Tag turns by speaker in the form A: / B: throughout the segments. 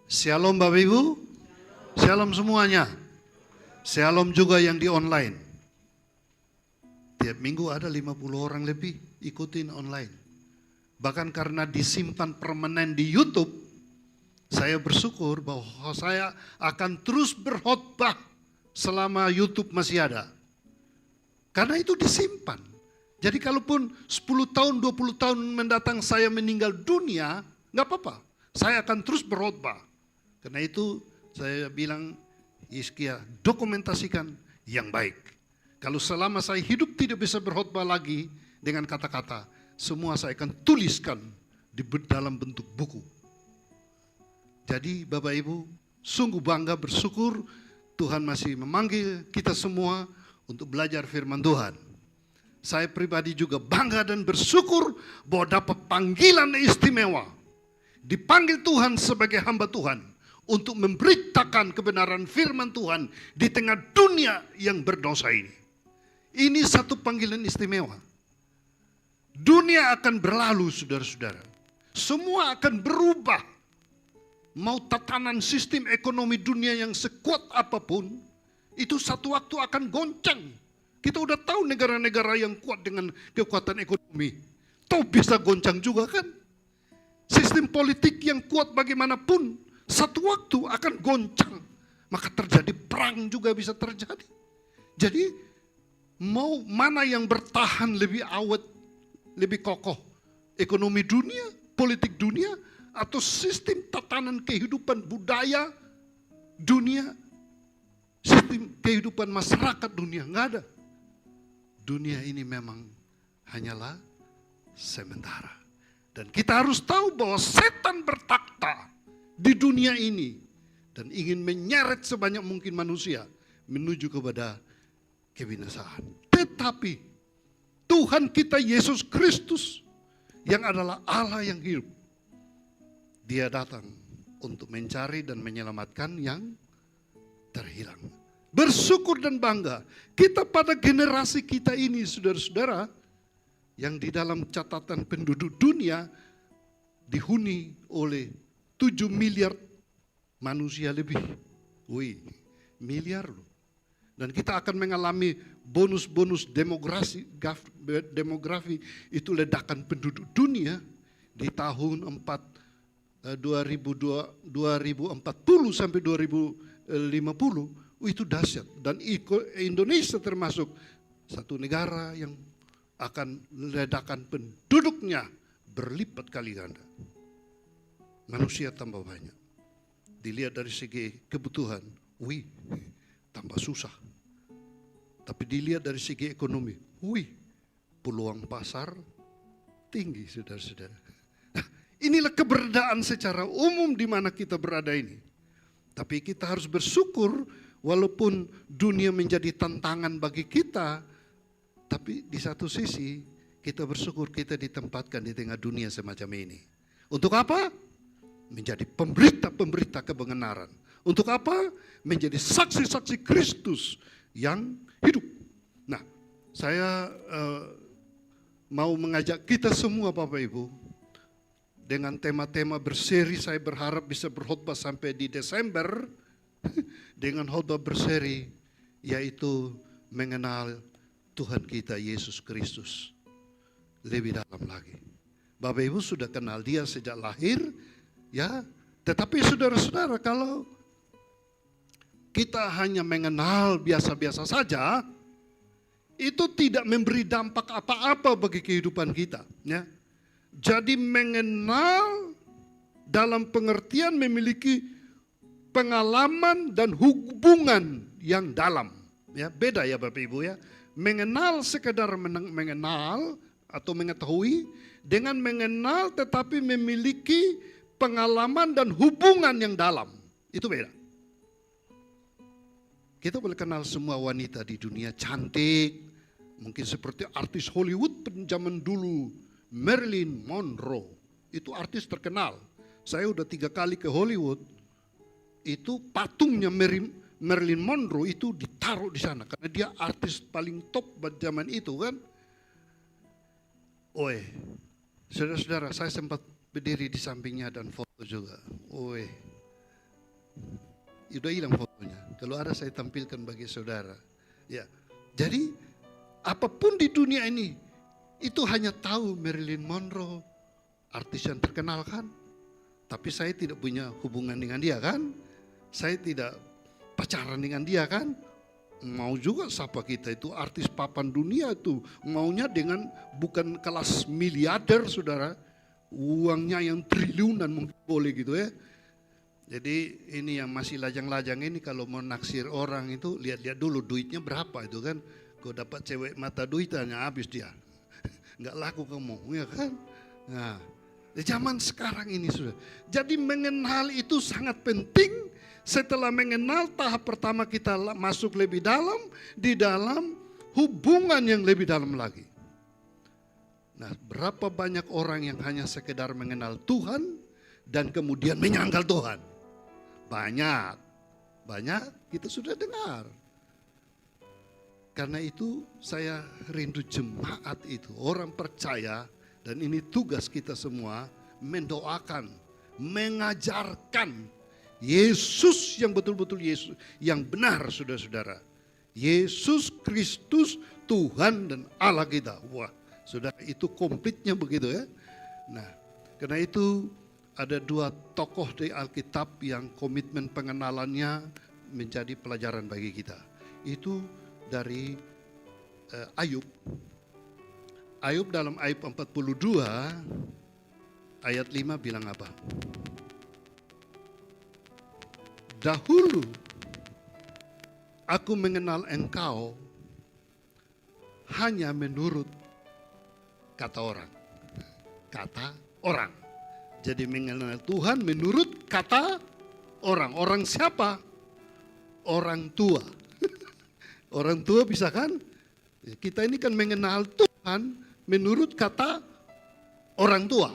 A: Shalom Bapak Ibu, shalom semuanya, shalom juga yang di online. Tiap minggu ada 50 orang lebih ikutin online. Bahkan karena disimpan permanen di YouTube, saya bersyukur bahwa saya akan terus berkhotbah selama YouTube masih ada. Karena itu disimpan. Jadi kalaupun 10 tahun, 20 tahun mendatang saya meninggal dunia, nggak apa-apa. Saya akan terus berkhotbah. Karena itu saya bilang, Hizkia, dokumentasikan yang baik. Kalau selama saya hidup tidak bisa berkhotbah lagi dengan kata-kata, semua saya akan tuliskan di dalam bentuk buku. Jadi Bapak Ibu, sungguh bangga bersyukur Tuhan masih memanggil kita semua untuk belajar firman Tuhan. Saya pribadi juga bangga dan bersyukur bahwa dapat panggilan istimewa. Dipanggil Tuhan sebagai hamba Tuhan untuk memberitakan kebenaran firman Tuhan di tengah dunia yang berdosa ini. Ini satu panggilan istimewa. Dunia akan berlalu, saudara-saudara. Semua akan berubah. Mau tatanan sistem ekonomi dunia yang sekuat apapun, itu satu waktu akan goncang. Kita udah tahu negara-negara yang kuat dengan kekuatan ekonomi. Tahu bisa goncang juga kan? Sistem politik yang kuat bagaimanapun, satu waktu akan goncang. Maka terjadi perang juga bisa terjadi. Jadi mau mana yang bertahan lebih awet, lebih kokoh? Ekonomi dunia, politik dunia, atau sistem tatanan kehidupan budaya dunia, sistem kehidupan masyarakat dunia? Enggak ada. Dunia ini memang hanyalah sementara. Dan kita harus tahu bahwa setan bertakhta di dunia ini dan ingin menyeret sebanyak mungkin manusia menuju kepada kebinasaan. Tetapi Tuhan kita Yesus Kristus yang adalah Allah yang hidup, Dia datang untuk mencari dan menyelamatkan yang terhilang. Bersyukur dan bangga kita pada generasi kita ini, saudara-saudara, yang di dalam catatan penduduk dunia dihuni oleh 7 miliar manusia lebih. Wih, miliar loh. Dan kita akan mengalami bonus-bonus demografi itu ledakan penduduk dunia di tahun 2040 sampai 2050. Itu dahsyat. Dan Indonesia termasuk satu negara yang akan ledakan penduduknya berlipat kali ganda. Manusia tambah banyak. Dilihat dari segi kebutuhan, wih, tambah susah. Tapi dilihat dari segi ekonomi, wih, peluang pasar tinggi, saudara-saudara. Nah, inilah keberadaan secara umum di mana kita berada ini. Tapi kita harus bersyukur walaupun dunia menjadi tantangan bagi kita, tapi di satu sisi kita bersyukur kita ditempatkan di tengah dunia semacam ini. Untuk apa? Menjadi pemberita-pemberita kebenaran. Untuk apa? Menjadi saksi-saksi Kristus yang hidup. Nah, saya mau mengajak kita semua Bapak Ibu, dengan tema-tema berseri, saya berharap bisa berkhotbah sampai di Desember, dengan khotbah berseri, yaitu mengenal Tuhan kita Yesus Kristus lebih dalam lagi. Bapak Ibu sudah kenal Dia sejak lahir, ya, tetapi saudara-saudara, kalau kita hanya mengenal biasa-biasa saja, itu tidak memberi dampak apa-apa bagi kehidupan kita, ya. Jadi mengenal dalam pengertian memiliki pengalaman dan hubungan yang dalam, ya. Beda ya Bapak Ibu ya. Mengenal sekedar mengenal atau mengetahui, dengan mengenal tetapi memiliki pengalaman dan hubungan yang dalam. Itu beda. Kita boleh kenal semua wanita di dunia cantik, mungkin seperti artis Hollywood zaman dulu, Marilyn Monroe. Itu artis terkenal. Saya udah 3 kali ke Hollywood, itu patungnya Marilyn Monroe itu ditaruh di sana karena dia artis paling top pada zaman itu kan. Oi, saudara-saudara, saya sempat berdiri di sampingnya dan foto juga. Oi, udah hilang fotonya. Kalau ada saya tampilkan bagi saudara. Ya, jadi apapun di dunia ini itu hanya tahu Marilyn Monroe, artis yang terkenal kan. Tapi saya tidak punya hubungan dengan dia kan. Saya tidak pacaran dengan dia kan. Mau juga siapa kita itu artis papan dunia itu. Maunya dengan bukan kelas miliarder saudara. Uangnya yang triliunan mungkin boleh gitu ya. Jadi ini yang masih lajang-lajang ini kalau mau naksir orang itu lihat-lihat dulu duitnya berapa itu kan. Kau dapat cewek mata duitannya habis dia. Enggak laku kamu ya kan. Nah, di zaman sekarang ini sudah. Jadi mengenal itu sangat penting. Setelah mengenal tahap pertama kita masuk lebih dalam. Di dalam hubungan yang lebih dalam lagi. Nah, berapa banyak orang yang hanya sekedar mengenal Tuhan dan kemudian menyangkal Tuhan. Banyak kita sudah dengar. Karena itu saya rindu jemaat itu, orang percaya, dan ini tugas kita semua, mendoakan, mengajarkan Yesus yang betul-betul Yesus, yang benar saudara-saudara. Yesus Kristus Tuhan dan Allah kita. Wah, saudara itu komplitnya begitu ya. Nah, karena itu ada dua tokoh di Alkitab yang komitmen pengenalannya menjadi pelajaran bagi kita. Itu dari Ayub. Ayub dalam Ayub 42 ayat 5 bilang apa? Dahulu aku mengenal engkau hanya menurut kata orang. Kata orang. Jadi mengenal Tuhan menurut kata orang. Orang siapa? Orang tua. Orang tua bisa kan? Kita ini kan mengenal Tuhan menurut kata orang tua.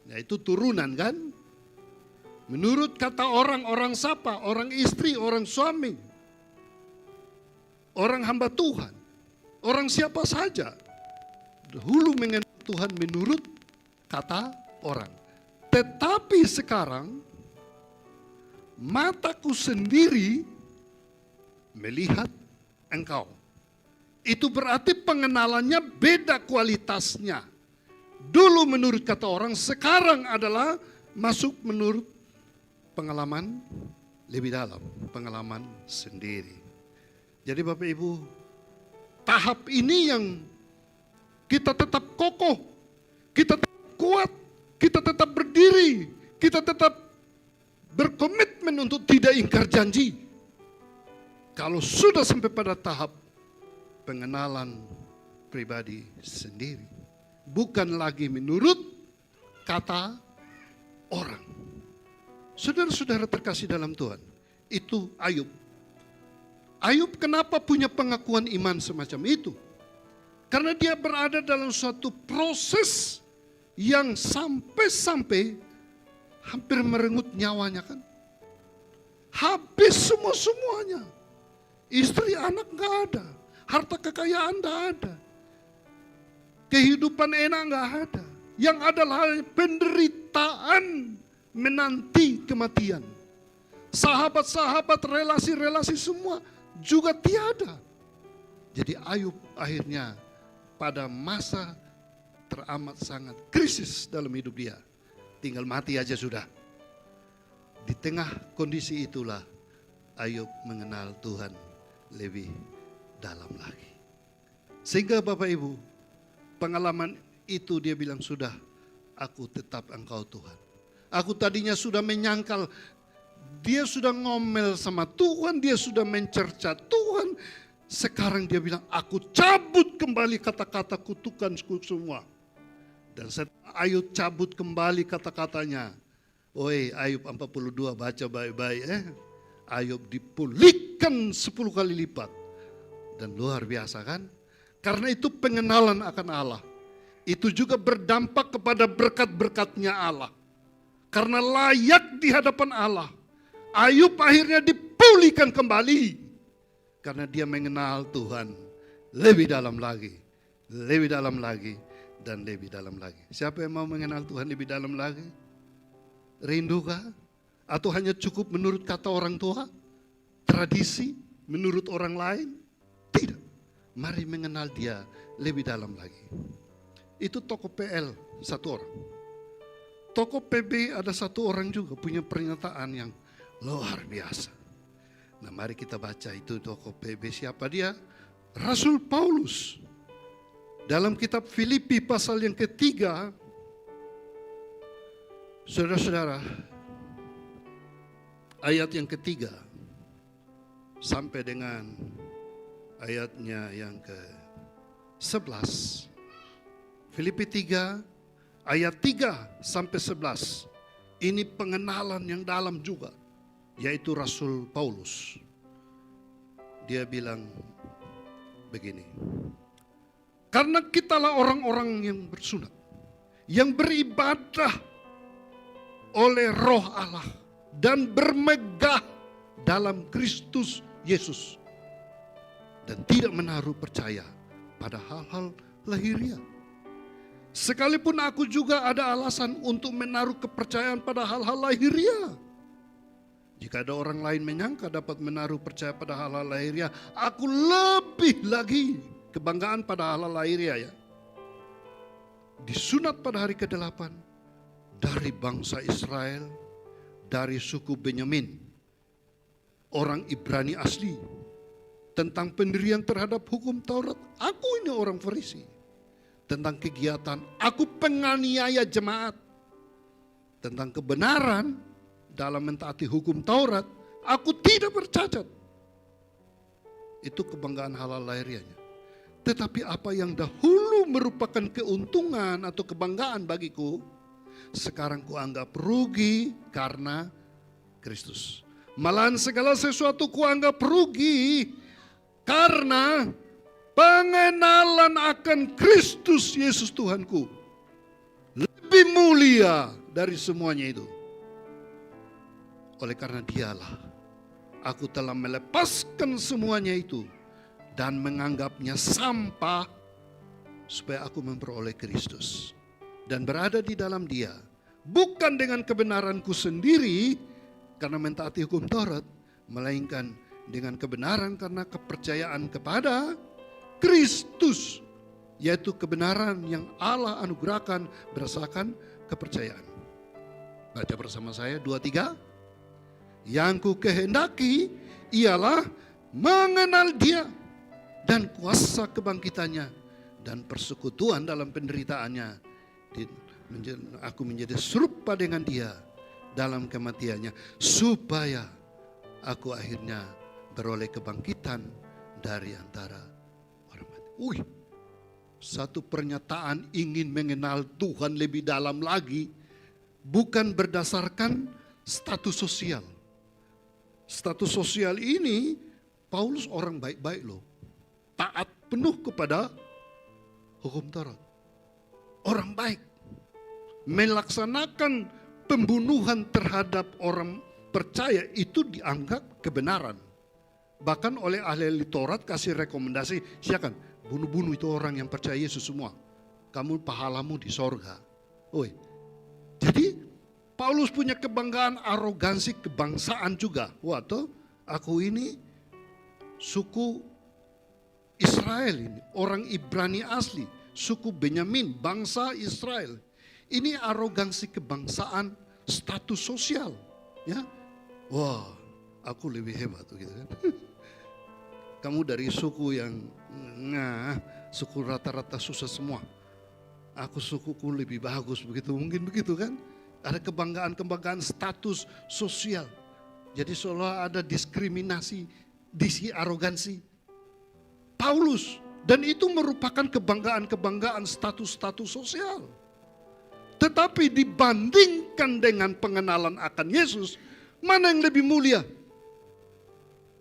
A: Yaitu turunan kan? Menurut kata orang, orang siapa? Orang istri, orang suami. Orang hamba Tuhan. Orang siapa saja. Dahulu mengenal Tuhan menurut kata orang. Tetapi sekarang mataku sendiri melihat engkau. Itu berarti pengenalannya beda kualitasnya. Dulu menurut kata orang, sekarang adalah masuk menurut pengalaman lebih dalam, pengalaman sendiri. Jadi Bapak Ibu, tahap ini yang kita tetap kokoh, kita tetap kuat, kita tetap berdiri, kita tetap berkomitmen untuk tidak ingkar janji. Kalau sudah sampai pada tahap pengenalan pribadi sendiri, bukan lagi menurut kata orang. Saudara-saudara terkasih dalam Tuhan, itu Ayub. Ayub kenapa punya pengakuan iman semacam itu? Karena dia berada dalam suatu proses yang sampai-sampai hampir merenggut nyawanya kan. Habis semuanya. Istri anak gak ada. Harta kekayaan gak ada. Kehidupan enak gak ada. Yang adalah penderitaan menanti kematian. Sahabat-sahabat, relasi-relasi semua juga tiada. Jadi Ayub akhirnya pada masa teramat sangat krisis dalam hidup dia. Tinggal mati aja sudah. Di tengah kondisi itulah Ayub mengenal Tuhan lebih dalam lagi. Sehingga Bapak Ibu, pengalaman itu dia bilang sudah, aku tetap engkau Tuhan. Aku tadinya sudah menyangkal, dia sudah ngomel sama Tuhan, dia sudah mencerca Tuhan. Sekarang dia bilang, aku cabut kembali kata-kata kutukanku semua. Dan setelah Ayub cabut kembali kata-katanya. Oi, Ayub 42 baca baik-baik Ayub dipulihkan 10 kali lipat. Dan luar biasa kan? Karena itu pengenalan akan Allah. Itu juga berdampak kepada berkat-berkatnya Allah. Karena layak di hadapan Allah. Ayub akhirnya dipulihkan kembali. Karena dia mengenal Tuhan lebih dalam lagi. Lebih dalam lagi. Dan lebih dalam lagi. Siapa yang mau mengenal Tuhan lebih dalam lagi? Rindukah? Atau hanya cukup menurut kata orang tua? tradisi, menurut orang lain. Tidak. Mari mengenal dia lebih dalam lagi. Itu tokoh PL satu orang. Tokoh PB ada satu orang juga punya pernyataan yang luar biasa. Nah, mari kita baca itu tokoh PB siapa dia? Rasul Paulus. Dalam kitab Filipi pasal yang ketiga, saudara-saudara, ayat yang ketiga sampai dengan ayatnya yang ke-11. Filipi 3 ayat 3 sampai 11. Ini pengenalan yang dalam juga, yaitu Rasul Paulus. Dia bilang begini. Karena kitalah orang-orang yang bersunat, yang beribadah oleh Roh Allah dan bermegah dalam Kristus Yesus dan tidak menaruh percaya pada hal-hal lahiriah. Sekalipun aku juga ada alasan untuk menaruh kepercayaan pada hal-hal lahiriah. Jika ada orang lain menyangka dapat menaruh percaya pada hal-hal lahiriah, aku lebih lagi kebanggaan pada hal-hal lahiriah ya. Disunat pada hari ke-8 dari bangsa Israel, dari suku Benyamin, orang Ibrani asli. Tentang pendirian terhadap hukum Taurat, aku ini orang Farisi. Tentang kegiatan, aku penganiaya jemaat. Tentang kebenaran dalam mentaati hukum Taurat, aku tidak bercacat. Itu kebanggaan halal lahiriahnya. Tetapi apa yang dahulu merupakan keuntungan atau kebanggaan bagiku, sekarang kuanggap rugi karena Kristus. Malahan segala sesuatu kuanggap rugi karena pengenalan akan Kristus Yesus Tuhanku lebih mulia dari semuanya itu. Oleh karena dialah aku telah melepaskan semuanya itu dan menganggapnya sampah supaya aku memperoleh Kristus dan berada di dalam dia, bukan dengan kebenaranku sendiri karena mentaati hukum Taurat, melainkan dengan kebenaran karena kepercayaan kepada Kristus, yaitu kebenaran yang Allah anugerahkan berdasarkan kepercayaan. Baca bersama saya 2-3. Yang ku kehendaki ialah mengenal dia dan kuasa kebangkitannya dan persekutuan dalam penderitaannya. Aku menjadi serupa dengan dia dalam kematiannya, supaya aku akhirnya beroleh kebangkitan dari antara orang mati. Satu pernyataan ingin mengenal Tuhan lebih dalam lagi, bukan berdasarkan status sosial. Status sosial ini, Paulus orang baik-baik loh. Taat penuh kepada hukum Taurat. Orang baik. Melaksanakan pembunuhan terhadap orang percaya itu dianggap kebenaran. Bahkan oleh ahli Taurat kasih rekomendasi, silakan bunuh-bunuh itu orang yang percaya Yesus semua. Kamu pahalamu di sorga. Jadi Paulus punya kebanggaan, arogansi kebangsaan juga. Aku ini suku Israel ini, orang Ibrani asli, suku Benyamin, bangsa Israel. Ini arogansi kebangsaan, status sosial, ya. Aku lebih hebat gitu kan. Kamu dari suku yang suku rata-rata susah semua. Aku sukuku lebih bagus begitu, mungkin begitu kan? Ada kebanggaan status sosial. Jadi seolah ada diskriminasi, arogansi. Paulus, dan itu merupakan kebanggaan status sosial. Tetapi dibandingkan dengan pengenalan akan Yesus, mana yang lebih mulia?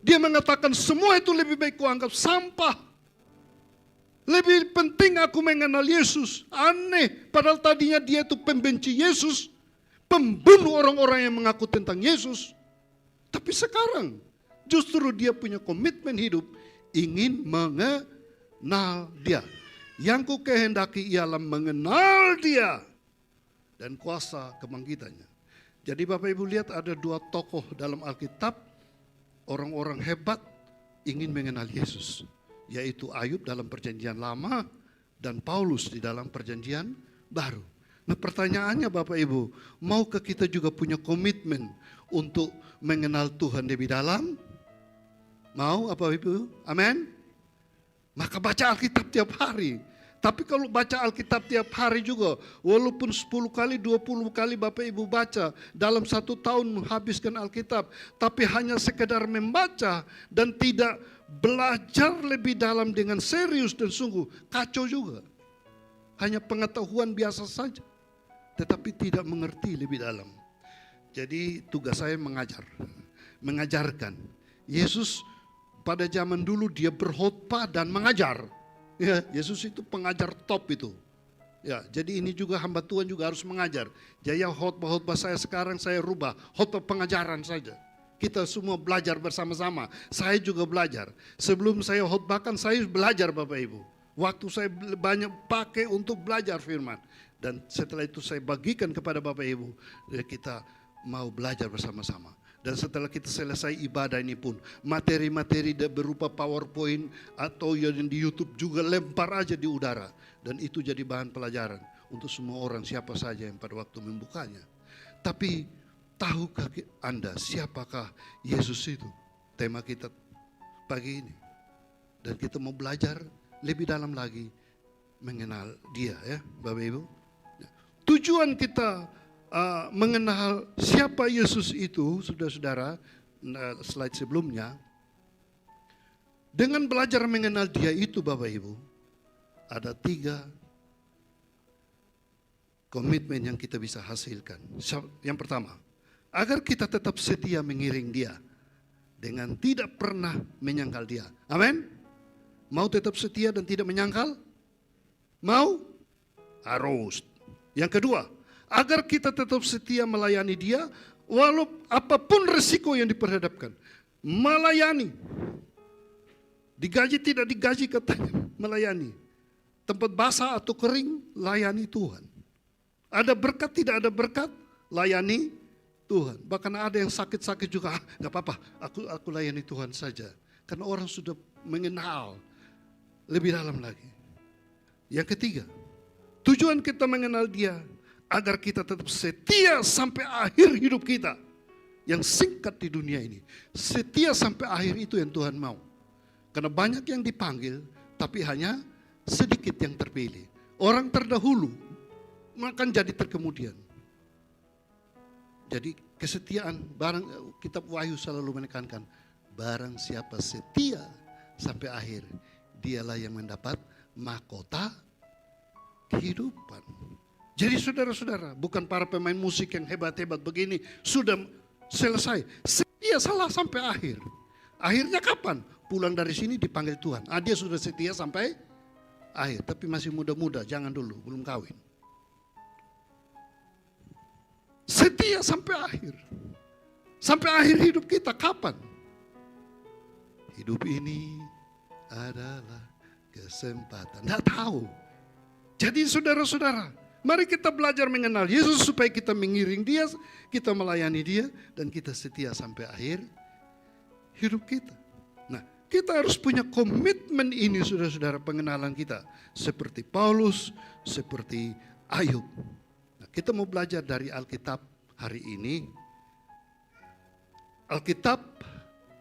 A: Dia mengatakan semua itu lebih baik kuanggap sampah. Lebih penting aku mengenal Yesus. Aneh, padahal tadinya dia itu pembenci Yesus, pembunuh orang-orang yang mengaku tentang Yesus. Tapi sekarang justru dia punya komitmen hidup, ingin mengenal dia. Yang ku kehendaki ialah mengenal dia dan kuasa kebangkitannya. Jadi Bapak Ibu lihat ada dua tokoh dalam Alkitab orang-orang hebat ingin mengenal Yesus, yaitu Ayub dalam perjanjian lama dan Paulus di dalam perjanjian baru. Nah, pertanyaannya Bapak Ibu, maukah kita juga punya komitmen untuk mengenal Tuhan lebih dalam? Mau Bapak Ibu? Amin. Maka baca Alkitab tiap hari. Tapi kalau baca Alkitab tiap hari juga, walaupun 10 kali, 20 kali Bapak Ibu baca, dalam 1 tahun menghabiskan Alkitab, tapi hanya sekedar membaca dan tidak belajar lebih dalam dengan serius dan sungguh, kacau juga. Hanya pengetahuan biasa saja, tetapi tidak mengerti lebih dalam. Jadi tugas saya mengajarkan. Yesus pada zaman dulu dia berkhotbah dan mengajar. Ya, Yesus itu pengajar top itu. Ya, jadi ini juga hamba Tuhan juga harus mengajar. Jadi khotbah saya sekarang saya rubah khotbah pengajaran saja. Kita semua belajar bersama-sama. Saya juga belajar. Sebelum saya khotbahkan saya belajar Bapak Ibu. Waktu saya banyak pakai untuk belajar firman. Dan setelah itu saya bagikan kepada Bapak Ibu. Kita mau belajar bersama-sama. Dan setelah kita selesai ibadah ini pun, materi-materi berupa PowerPoint atau yang di YouTube juga lempar aja di udara. Dan itu jadi bahan pelajaran untuk semua orang, siapa saja yang pada waktu membukanya. Tapi tahukah Anda siapakah Yesus itu? Tema kita pagi ini. Dan kita mau belajar lebih dalam lagi mengenal dia ya Bapak Ibu. Tujuan kita mengenal siapa Yesus itu, saudara-saudara, slide sebelumnya, dengan belajar mengenal dia itu Bapak Ibu, ada 3 komitmen yang kita bisa hasilkan. Yang pertama, agar kita tetap setia mengiring dia dengan tidak pernah menyangkal dia. Amin? Mau tetap setia dan tidak menyangkal? Mau? Harus. Yang kedua, agar kita tetap setia melayani dia, walau apapun resiko yang diperhadapkan. Melayani. Digaji tidak digaji katanya, melayani. Tempat basah atau kering, layani Tuhan. Ada berkat tidak ada berkat, layani Tuhan. Bahkan ada yang sakit-sakit juga, gak apa-apa, aku layani Tuhan saja. Karena orang sudah mengenal lebih dalam lagi. Yang ketiga, tujuan kita mengenal dia, agar kita tetap setia sampai akhir hidup kita. Yang singkat di dunia ini. Setia sampai akhir itu yang Tuhan mau. Karena banyak yang dipanggil, tapi hanya sedikit yang terpilih. Orang terdahulu, akan jadi terkemudian. Jadi kesetiaan, kitab Wahyu selalu menekankan, barang siapa setia sampai akhir, dialah yang mendapat mahkota kehidupan. Jadi saudara-saudara, bukan para pemain musik yang hebat-hebat begini sudah selesai. Setia salah sampai akhir. Akhirnya kapan? Pulang dari sini dipanggil Tuhan. Dia sudah setia sampai akhir, tapi masih muda-muda, jangan dulu, belum kawin. Setia sampai akhir. Sampai akhir hidup kita kapan? Hidup ini adalah kesempatan. Tidak tahu. Jadi saudara-saudara, mari kita belajar mengenal Yesus supaya kita mengiring dia, kita melayani dia, dan kita setia sampai akhir hidup kita. Nah, kita harus punya komitmen ini saudara-saudara, pengenalan kita. Seperti Paulus, seperti Ayub. Nah, kita mau belajar dari Alkitab hari ini. Alkitab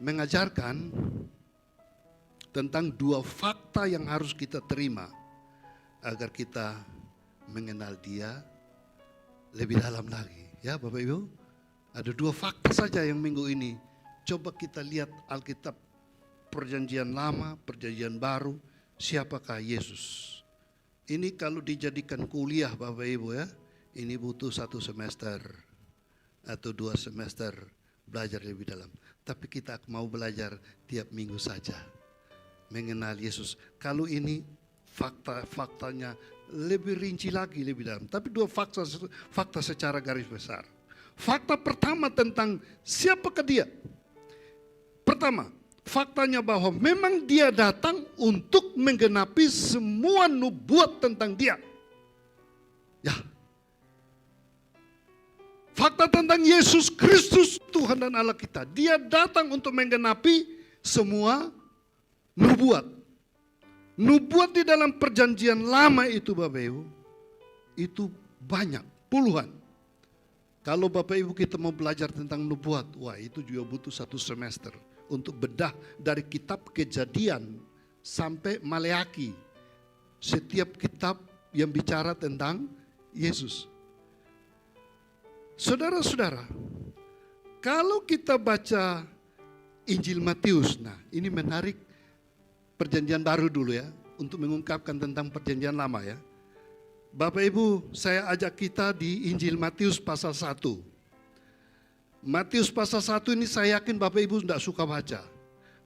A: mengajarkan tentang 2 fakta yang harus kita terima agar kita mengenal dia lebih dalam lagi. Ya Bapak Ibu, ada 2 fakta saja yang minggu ini. Coba kita lihat Alkitab perjanjian lama, perjanjian baru, siapakah Yesus. Ini kalau dijadikan kuliah Bapak Ibu ya, ini butuh 1 semester atau 2 semester belajar lebih dalam. Tapi kita mau belajar tiap minggu saja mengenal Yesus. Kalau ini faktanya lebih rinci lagi lebih dalam. Tapi 2 fakta secara garis besar. Fakta pertama tentang siapakah dia. Pertama, faktanya bahwa memang dia datang untuk menggenapi semua nubuat tentang dia. Ya. Fakta tentang Yesus Kristus Tuhan Tuhan dan Allah kita. Dia datang untuk menggenapi semua nubuat. Nubuat di dalam perjanjian lama itu Bapak Ibu, itu banyak, puluhan. Kalau Bapak Ibu kita mau belajar tentang nubuat, wah itu juga butuh 1 semester. Untuk bedah dari kitab Kejadian sampai Maleaki. Setiap kitab yang bicara tentang Yesus. Saudara-saudara, kalau kita baca Injil Matius, nah ini menarik, perjanjian baru dulu ya, untuk mengungkapkan tentang perjanjian lama ya. Bapak Ibu, saya ajak kita di Injil Matius pasal 1. Matius pasal 1 ini saya yakin Bapak Ibu tidak suka baca.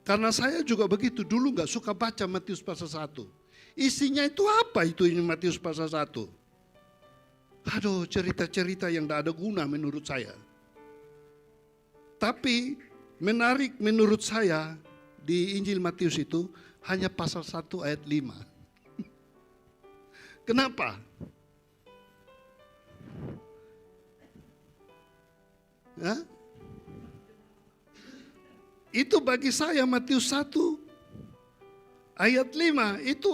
A: Karena saya juga begitu, dulu nggak suka baca Matius pasal 1. Isinya itu apa itu ini Matius pasal 1? Aduh, cerita-cerita yang tidak ada guna menurut saya. Tapi menarik menurut saya di Injil Matius itu hanya pasal 1 ayat 5. Kenapa? Ya? Itu bagi saya Matius 1 ayat 5 itu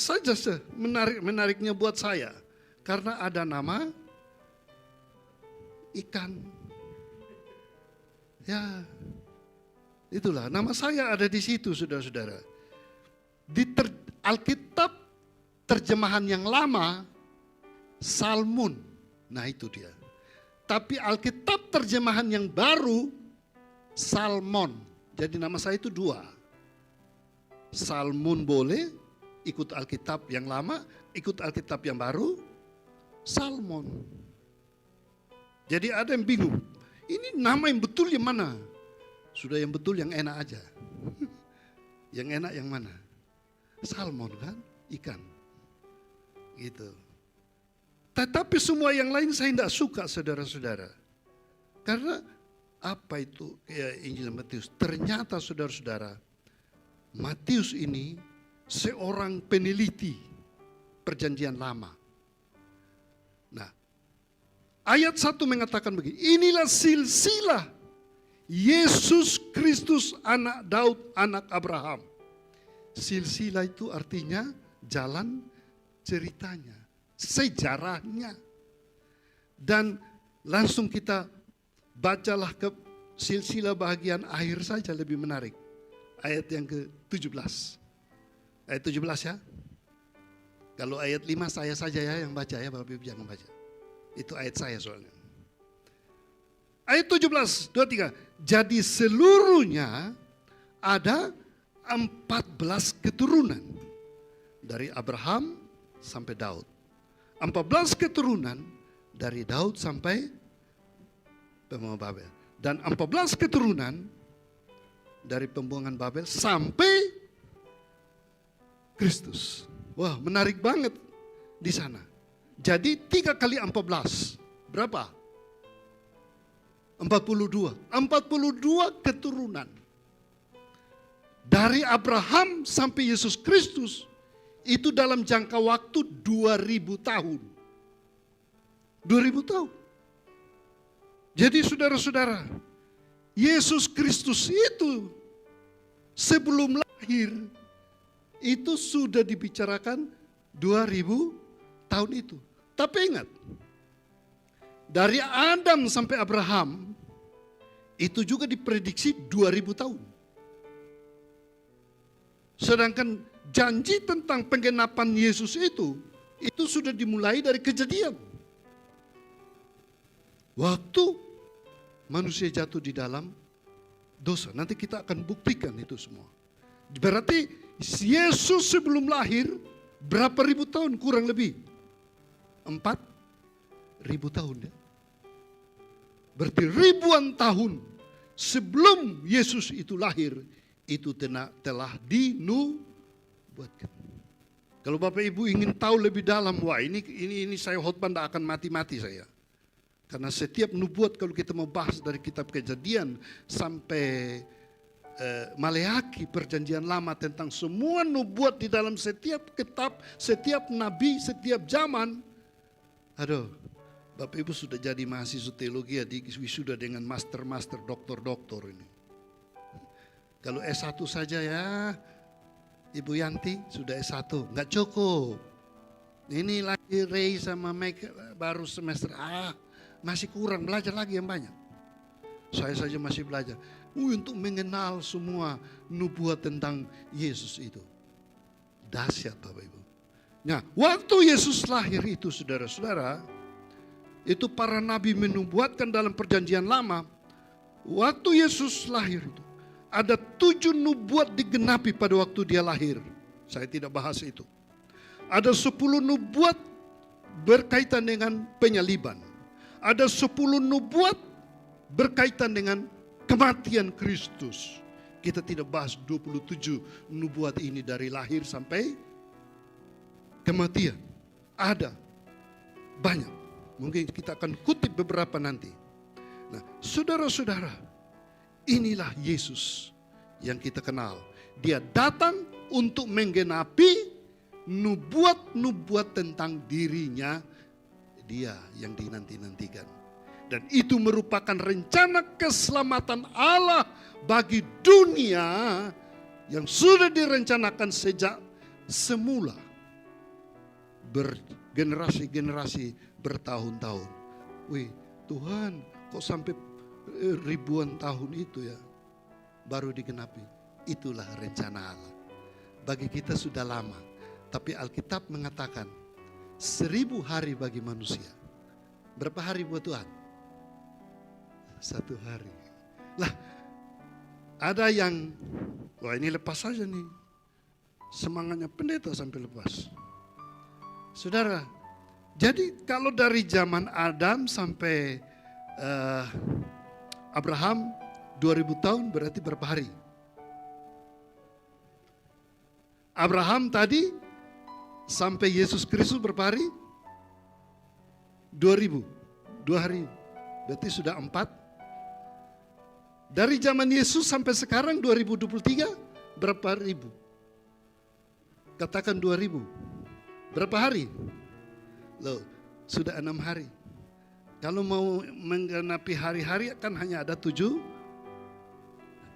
A: saja menariknya buat saya. Karena ada nama ikan. Ya, itulah nama saya ada di situ saudara-saudara. Di Alkitab terjemahan yang lama, Salmon. Nah itu dia. Tapi Alkitab terjemahan yang baru, Salmon. Jadi nama saya itu 2. Salmon boleh, ikut Alkitab yang lama, ikut Alkitab yang baru, Salmon. Jadi ada yang bingung, ini nama yang betul yang mana? Sudah yang betul yang enak aja. Yang enak yang mana? Salmon kan, ikan. Gitu. Tetapi semua yang lain saya tidak suka saudara-saudara. Karena apa itu ya, Injil Matius? Ternyata saudara-saudara, Matius ini seorang peneliti perjanjian lama. Nah, ayat 1 mengatakan begini, inilah silsilah Yesus Kristus anak Daud, anak Abraham. Silsilah itu artinya jalan ceritanya, sejarahnya. Dan langsung kita bacalah ke silsilah bagian akhir saja lebih menarik. Ayat yang ke-17. Ayat 17 ya. Kalau ayat 5 saya saja ya yang baca ya, Bapak Ibu jangan baca. Itu ayat saya soalnya. Ayat 17, 23. Jadi seluruhnya ada 14 keturunan. Dari Abraham sampai Daud. 14 keturunan dari Daud sampai pembuangan Babel. Dan 14 keturunan dari pembuangan Babel sampai Kristus. Wah, menarik banget di sana. Jadi 3 kali 14. Berapa? 42. 42 keturunan. Dari Abraham sampai Yesus Kristus itu dalam jangka waktu 2000 tahun. 2000 tahun. Jadi saudara-saudara, Yesus Kristus itu sebelum lahir itu sudah dibicarakan 2000 tahun itu. Tapi ingat, dari Adam sampai Abraham itu juga diprediksi 2000 tahun. Sedangkan janji tentang penggenapan Yesus itu sudah dimulai dari Kejadian. Waktu manusia jatuh di dalam dosa. Nanti kita akan buktikan itu semua. Berarti Yesus sebelum lahir berapa ribu tahun kurang lebih? 4.000 tahun ya. Berarti ribuan tahun sebelum Yesus itu lahir itu telah dinubuatkan. Kalau Bapak Ibu ingin tahu lebih dalam, wah ini saya khotbah tidak akan mati-mati saya. Karena setiap nubuat kalau kita mau bahas dari kitab Kejadian sampai Maleaki perjanjian lama tentang semua nubuat di dalam setiap kitab, setiap nabi, setiap zaman. Aduh, Bapak Ibu sudah jadi mahasiswa teologi ya, wisuda dengan master, doktor ini. Kalau S1 saja ya, Ibu Yanti sudah S1, nggak cukup. Ini lagi Ray sama Mike baru semester A, masih kurang, belajar lagi yang banyak. Saya saja masih belajar untuk mengenal semua nubuat tentang Yesus itu. Dahsyat Bapak Ibu. Nah, waktu Yesus lahir itu saudara-saudara, itu para nabi menubuatkan dalam perjanjian lama. Waktu Yesus lahir itu, ada 7 nubuat digenapi pada waktu dia lahir. Saya tidak bahas itu. Ada 10 nubuat berkaitan dengan penyaliban. Ada 10 nubuat berkaitan dengan kematian Kristus. Kita tidak bahas 27 nubuat ini dari lahir sampai kematian. Ada banyak. Mungkin kita akan kutip beberapa nanti. Nah, saudara-saudara, inilah Yesus yang kita kenal. Dia datang untuk menggenapi nubuat-nubuat tentang dirinya, dia yang dinanti-nantikan. Dan itu merupakan rencana keselamatan Allah bagi dunia yang sudah direncanakan sejak semula. Bergenerasi-generasi bertahun-tahun. Wih, Tuhan kok sampai ribuan tahun itu ya baru digenapi. Itulah rencana Allah. Bagi kita sudah lama, tapi Alkitab mengatakan 1000 hari bagi manusia. Berapa hari buat Tuhan? 1 hari. Lah, ada yang, wah ini lepas saja nih. Semangatnya pendeta sampai lepas. Saudara, jadi kalau dari zaman Adam sampai Abraham 2000 tahun berarti berapa hari? Abraham tadi sampai Yesus Kristus berapa hari? 2000, 2 hari. Berarti sudah 4. Dari zaman Yesus sampai sekarang 2023 berapa ribu? Katakan 2000. Berapa hari? Loh, sudah 6 hari. Kalau mau menggenapi hari-hari kan hanya ada 7.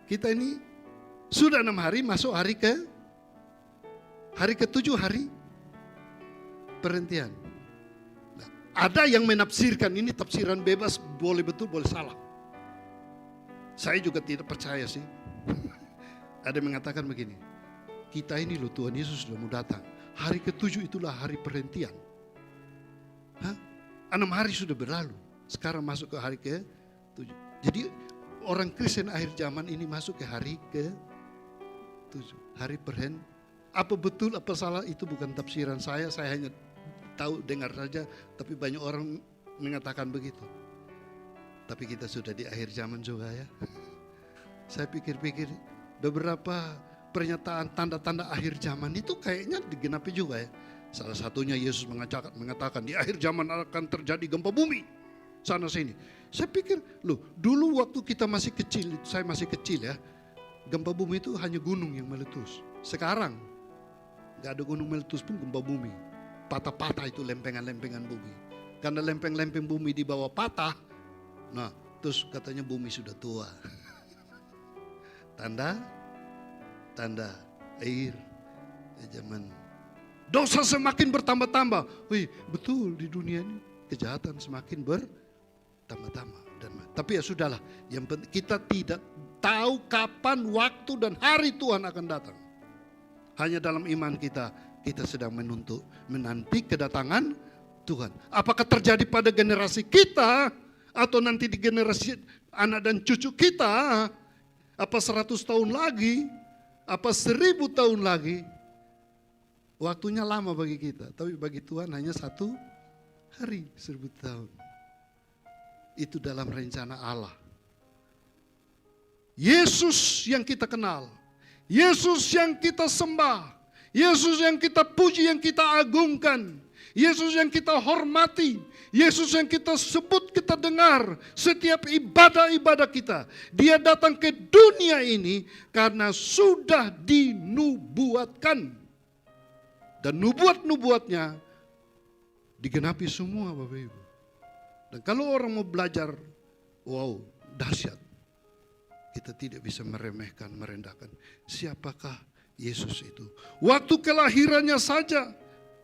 A: Kita ini sudah 6 hari masuk hari ke-7 hari perhentian. Nah, ada yang menafsirkan ini tafsiran bebas, boleh betul boleh salah. Saya juga tidak percaya sih. Ada yang mengatakan begini, kita ini loh Tuhan Yesus sudah mau datang. Hari ke-7 itulah hari perhentian. 6 hari sudah berlalu. Sekarang masuk ke hari ke-7. Jadi orang Kristen akhir zaman ini masuk ke hari ke-7. Hari perhentian. Apa betul apa salah itu bukan tafsiran saya hanya tahu dengar saja. Tapi banyak orang mengatakan begitu. Tapi kita sudah di akhir zaman juga ya. Saya pikir-pikir beberapa pernyataan tanda-tanda akhir zaman itu kayaknya digenapi juga ya. Salah satunya Yesus mengatakan di akhir zaman akan terjadi gempa bumi. Sana sini. Saya pikir, loh dulu waktu kita masih kecil, saya masih kecil ya. Gempa bumi itu hanya gunung yang meletus. Sekarang gak ada gunung meletus pun gempa bumi. Patah-patah itu lempengan-lempengan bumi. Karena lempeng-lempeng bumi di bawah patah. Nah terus katanya bumi sudah tua. Tanda air zaman. Dosa semakin bertambah-tambah. Wih, betul di dunia ini kejahatan semakin bertambah-tambah. Tapi ya sudahlah, yang penting kita tidak tahu kapan waktu dan hari Tuhan akan datang. Hanya dalam iman kita sedang menanti kedatangan Tuhan. Apakah terjadi pada generasi kita atau nanti di generasi anak dan cucu kita? Apa 100 tahun lagi? Apa 1000 tahun lagi? Waktunya lama bagi kita, tapi bagi Tuhan hanya 1 hari 1000 tahun. Itu dalam rencana Allah. Yesus yang kita kenal, Yesus yang kita sembah, Yesus yang kita puji, yang kita agungkan, Yesus yang kita hormati, Yesus yang kita sebut, kita dengar setiap ibadah-ibadah kita. Dia datang ke dunia ini karena sudah dinubuatkan. Dan nubuat-nubuatnya digenapi semua Bapak Ibu. Dan kalau orang mau belajar, wow, dahsyat. Kita tidak bisa meremehkan, merendahkan. Siapakah Yesus itu? Waktu kelahirannya saja,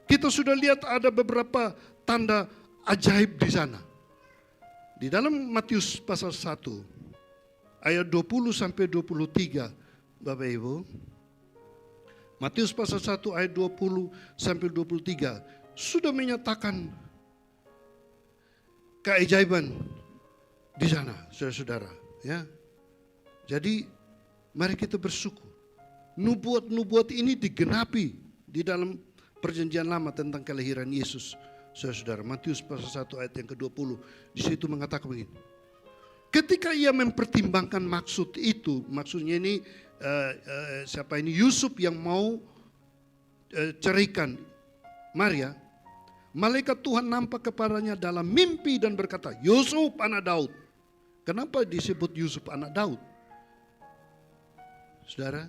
A: kita sudah lihat ada beberapa tanda ajaib di sana. Di dalam Matius pasal 1, ayat 20 sampai 23, Bapak Ibu. Matius pasal 1 ayat 20 sampai 23 sudah menyatakan keajaiban di sana, saudara-saudara, ya. Jadi mari kita bersyukur. Nubuat-nubuat ini digenapi di dalam perjanjian lama tentang kelahiran Yesus. Saudara-saudara, Matius pasal 1 ayat yang ke-20 di situ mengatakan begini. Ketika ia mempertimbangkan maksud itu, maksudnya ini siapa ini? Yusuf yang mau ceraikan Maria. Malaikat Tuhan nampak kepadanya dalam mimpi dan berkata, Yusuf anak Daud. Kenapa disebut Yusuf anak Daud? Saudara,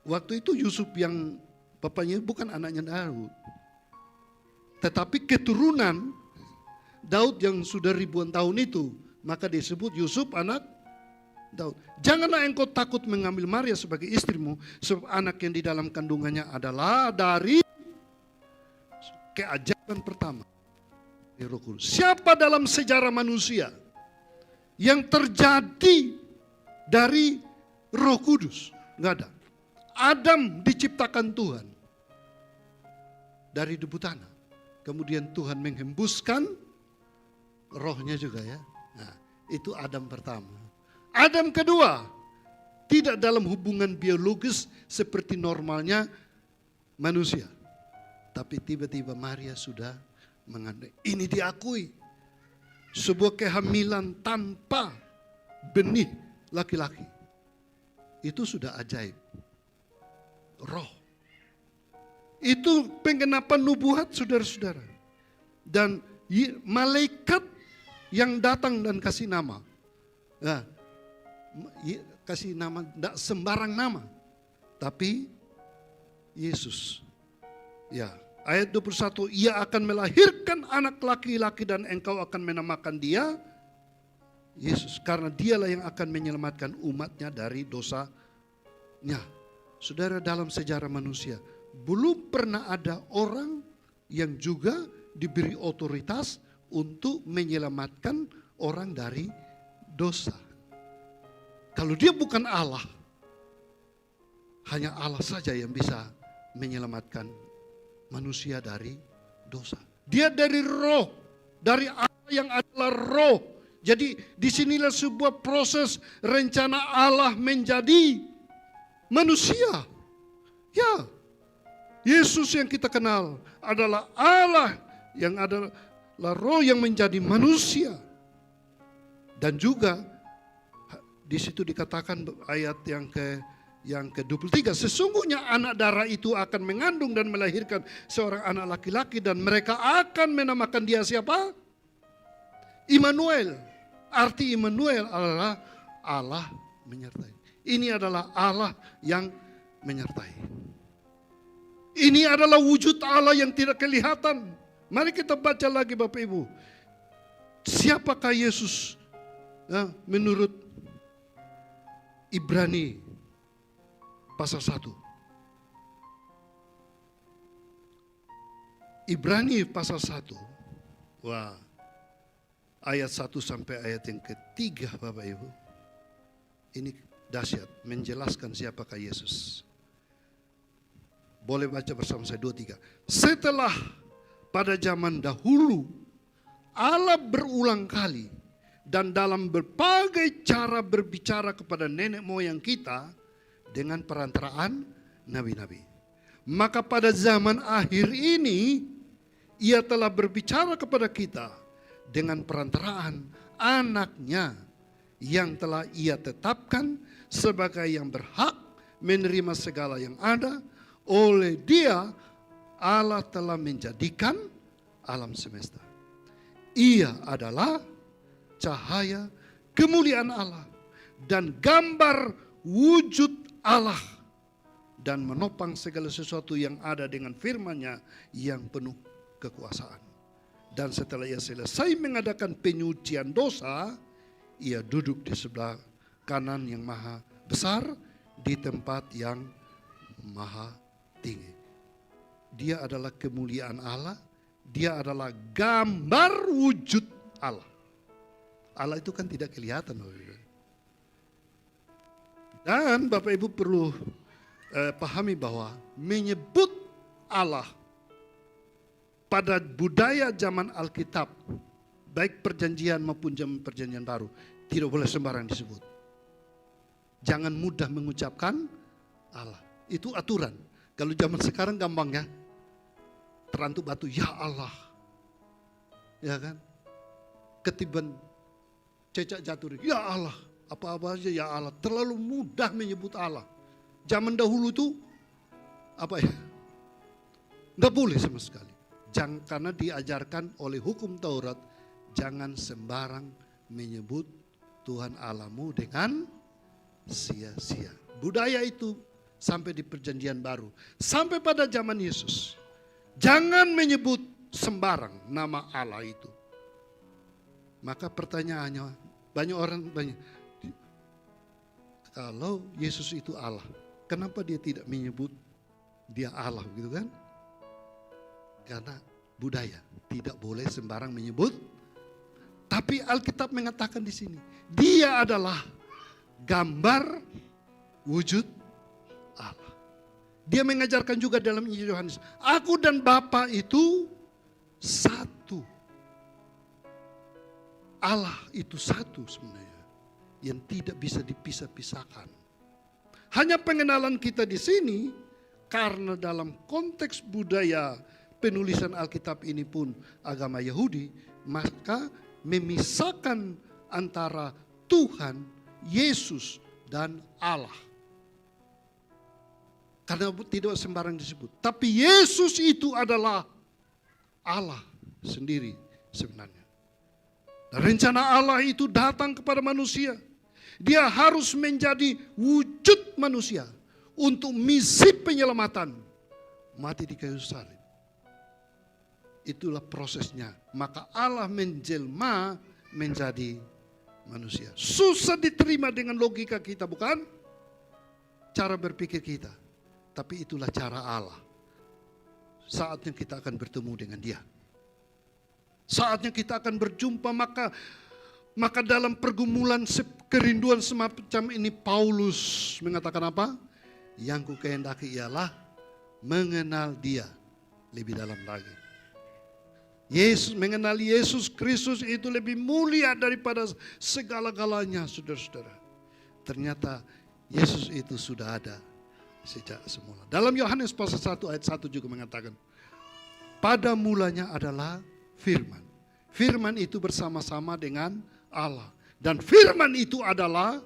A: waktu itu Yusuf yang bapaknya bukan anaknya Daud, tetapi keturunan Daud yang sudah ribuan tahun itu, maka disebut Yusuf anak Daud. Janganlah engkau takut mengambil Maria sebagai istrimu, sebab anak yang di dalam kandungannya adalah dari keajaiban pertama dari Roh Kudus. Siapa dalam sejarah manusia yang terjadi dari Roh Kudus? Enggak ada. Adam diciptakan Tuhan dari debu tanah. Kemudian Tuhan menghembuskan rohnya juga, ya. Nah, itu Adam pertama. Adam kedua, tidak dalam hubungan biologis seperti normalnya manusia. Tapi tiba-tiba Maria sudah mengandung. Ini diakui. Sebuah kehamilan tanpa benih laki-laki. Itu sudah ajaib. Roh. Itu penggenapan nubuat, saudara-saudara. Dan malaikat yang datang dan kasih nama. Nah, kasih nama, tidak sembarang nama. Tapi Yesus. Ya, ayat 21, ia akan melahirkan anak laki-laki dan engkau akan menamakan dia Yesus. Karena dialah yang akan menyelamatkan umatnya dari dosanya. Saudara, dalam sejarah manusia, belum pernah ada orang yang juga diberi otoritas untuk menyelamatkan orang dari dosa. Kalau dia bukan Allah, hanya Allah saja yang bisa menyelamatkan manusia dari dosa. Dia dari roh, dari Allah yang adalah roh. Jadi disinilah sebuah proses rencana Allah menjadi manusia. Ya, Yesus yang kita kenal adalah Allah yang adalah roh yang menjadi manusia. Dan juga di situ dikatakan ayat yang ke-23, sesungguhnya anak darah itu akan mengandung dan melahirkan seorang anak laki-laki dan mereka akan menamakan dia siapa? Immanuel. Arti Immanuel adalah Allah menyertai. Ini adalah Allah yang menyertai. Ini adalah wujud Allah yang tidak kelihatan. Mari kita baca lagi Bapak Ibu. Siapakah Yesus? Menurut Ibrani pasal 1. Ibrani pasal 1. Wah. Ayat 1 sampai ayat yang ketiga Bapak Ibu. Ini dahsyat, menjelaskan siapakah Yesus. Boleh baca bersama saya 2, 3. Setelah pada zaman dahulu Allah berulang kali dan dalam berbagai cara berbicara kepada nenek moyang kita dengan perantaraan nabi-nabi. Maka pada zaman akhir ini ia telah berbicara kepada kita dengan perantaraan anaknya yang telah ia tetapkan sebagai yang berhak menerima segala yang ada. Oleh dia Allah telah menjadikan alam semesta. Ia adalah cahaya kemuliaan Allah dan gambar wujud Allah dan menopang segala sesuatu yang ada dengan firman-Nya yang penuh kekuasaan. Dan setelah ia selesai mengadakan penyucian dosa, ia duduk di sebelah kanan yang maha besar di tempat yang maha tinggi. Dia adalah kemuliaan Allah, dia adalah gambar wujud Allah. Allah itu kan tidak kelihatan. Dan Bapak Ibu perlu pahami bahwa menyebut Allah pada budaya zaman Alkitab, baik perjanjian maupun zaman perjanjian baru, tidak boleh sembarang disebut. Jangan mudah mengucapkan Allah. Itu aturan. Kalau zaman sekarang gampang ya. Terantuk batu, ya Allah. Ya kan? Ketiban cecak jatuh, ya Allah. Apa-apa aja ya Allah. Terlalu mudah menyebut Allah. Zaman dahulu itu, apa ya? Nggak boleh sama sekali. Karena diajarkan oleh hukum Taurat, jangan sembarang menyebut Tuhan Allahmu dengan sia-sia. Budaya itu sampai di perjanjian baru, sampai pada zaman Yesus. Jangan menyebut sembarang nama Allah itu. Maka pertanyaannya, banyak orang kalau Yesus itu Allah, kenapa dia tidak menyebut dia Allah gitu kan? Karena budaya tidak boleh sembarang menyebut. Tapi Alkitab mengatakan di sini, dia adalah gambar wujud Allah. Dia mengajarkan juga dalam Injil Yohanes, aku dan Bapa itu satu. Allah itu satu sebenarnya, yang tidak bisa dipisah-pisahkan. Hanya pengenalan kita di sini, karena dalam konteks budaya penulisan Alkitab ini pun agama Yahudi, maka memisahkan antara Tuhan, Yesus, dan Allah. Karena tidak sembarang disebut. Tapi Yesus itu adalah Allah sendiri sebenarnya. Dan rencana Allah itu datang kepada manusia. Dia harus menjadi wujud manusia untuk misi penyelamatan. Mati di kayu salib. Itulah prosesnya. Maka Allah menjelma menjadi manusia. Susah diterima dengan logika kita, bukan? Cara berpikir kita. Tapi itulah cara Allah. Saatnya kita akan bertemu dengan Dia. Saatnya kita akan berjumpa, maka dalam pergumulan kerinduan semacam ini Paulus mengatakan apa? Yang ku kehendaki ialah mengenal Dia lebih dalam lagi. Mengenal Yesus Kristus itu lebih mulia daripada segala-galanya, saudara-saudara. Ternyata Yesus itu sudah ada sejak semula. Dalam Yohanes pasal 1 ayat 1 juga mengatakan, pada mulanya adalah firman. Firman itu bersama-sama dengan Allah. Dan firman itu adalah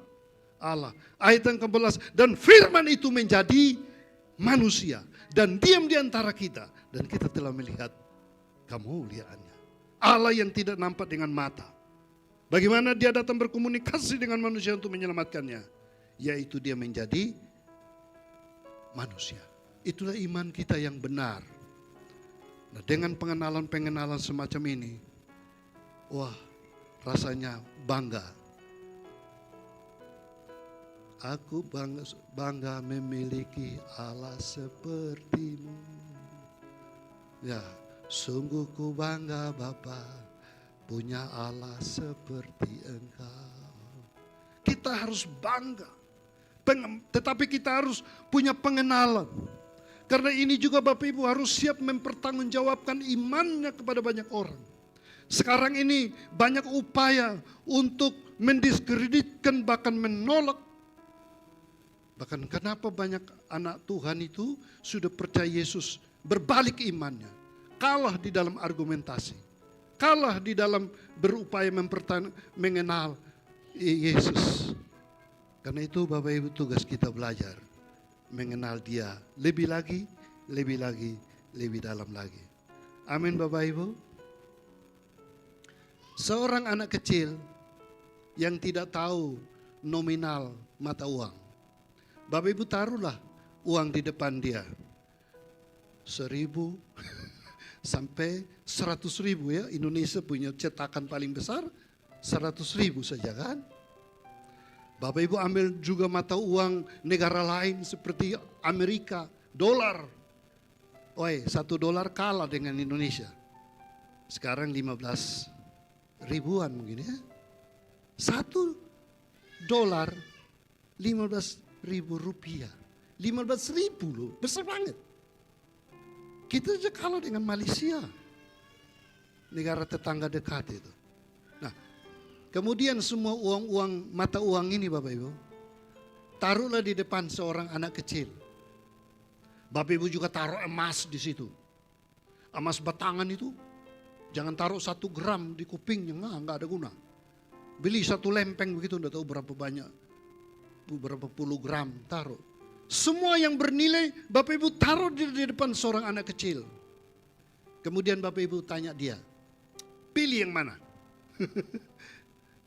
A: Allah. Ayat yang ke-11, dan firman itu menjadi manusia. Dan diam di antara kita. Dan kita telah melihat kemuliaannya. Allah yang tidak nampak dengan mata. Bagaimana dia datang berkomunikasi dengan manusia untuk menyelamatkannya? Yaitu dia menjadi manusia. Itulah iman kita yang benar. Nah, dengan pengenalan-pengenalan semacam ini, wah, rasanya bangga. Aku bangga memiliki Allah sepertimu. Ya, sungguh ku bangga Bapa, punya Allah seperti Engkau. Kita harus bangga. Tetapi kita harus punya pengenalan. Karena ini juga Bapak Ibu harus siap mempertanggungjawabkan imannya kepada banyak orang. Sekarang ini banyak upaya untuk mendiskreditkan, bahkan menolak. Bahkan kenapa banyak anak Tuhan itu sudah percaya Yesus, berbalik imannya. Kalah di dalam argumentasi. Kalah di dalam berupaya mengenal Yesus. Karena itu Bapak Ibu tugas kita belajar. Mengenal Dia lebih lagi, lebih lagi, lebih dalam lagi. Amin Bapak Ibu. Seorang anak kecil yang tidak tahu nominal mata uang. Bapak Ibu taruhlah uang di depan dia. 1.000, sampai 100.000 ya. Indonesia punya cetakan paling besar 100.000 saja kan. Bapak Ibu ambil juga mata uang negara lain seperti Amerika, dolar. $1 kalah dengan Indonesia. Sekarang 15 ribuan mungkin ya. $1 15.000 rupiah. 15.000 loh, besar banget. Kita aja kalah dengan Malaysia, negara tetangga dekat itu. Nah, kemudian semua uang-uang, mata uang ini Bapak Ibu, taruhlah di depan seorang anak kecil. Bapak Ibu juga taruh emas di situ. Emas batangan itu, jangan taruh 1 gram di kupingnya, nggak ada guna. Beli 1 lempeng begitu, enggak tahu berapa banyak, berapa puluh gram taruh. Semua yang bernilai Bapak Ibu taruh di depan seorang anak kecil. Kemudian Bapak Ibu tanya dia, pilih yang mana?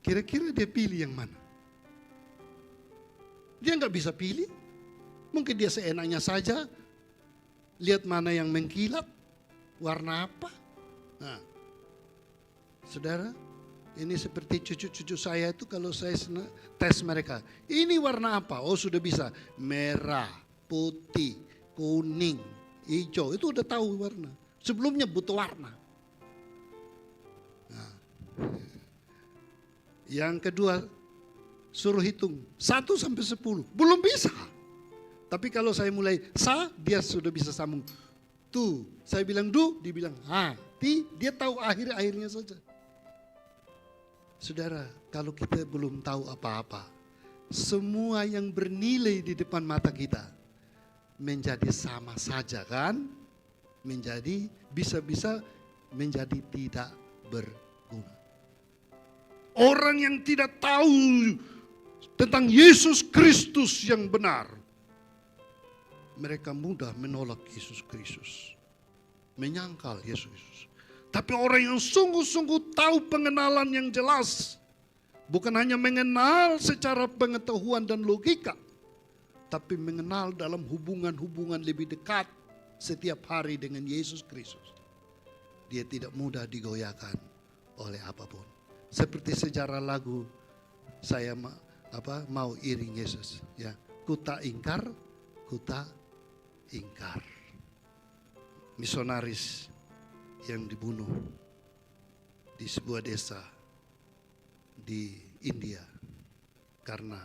A: Kira-kira dia pilih yang mana? Dia nggak bisa pilih. Mungkin dia seenaknya saja lihat mana yang mengkilat, warna apa. Nah, saudara, ini seperti cucu-cucu saya itu kalau saya tes mereka. Ini warna apa? Oh sudah bisa. Merah, putih, kuning, hijau. Itu udah tahu warna. Sebelumnya butuh warna. Nah. Yang kedua, suruh hitung 1 sampai 10. Belum bisa. Tapi kalau saya mulai dia sudah bisa sambung. Tuh, saya bilang du, dia bilang ha. Dia tahu akhir-akhirnya saja. Saudara, kalau kita belum tahu apa-apa, semua yang bernilai di depan mata kita menjadi sama saja kan? Bisa-bisa menjadi tidak berguna. Orang yang tidak tahu tentang Yesus Kristus yang benar, mereka mudah menolak Yesus Kristus, menyangkal Yesus Kristus. Tapi orang yang sungguh-sungguh tahu pengenalan yang jelas, bukan hanya mengenal secara pengetahuan dan logika, tapi mengenal dalam hubungan-hubungan lebih dekat setiap hari dengan Yesus Kristus. Dia tidak mudah digoyahkan oleh apapun. Seperti sejarah lagu saya mau iring Yesus, ya. Kuta ingkar. Misionaris yang dibunuh di sebuah desa di India karena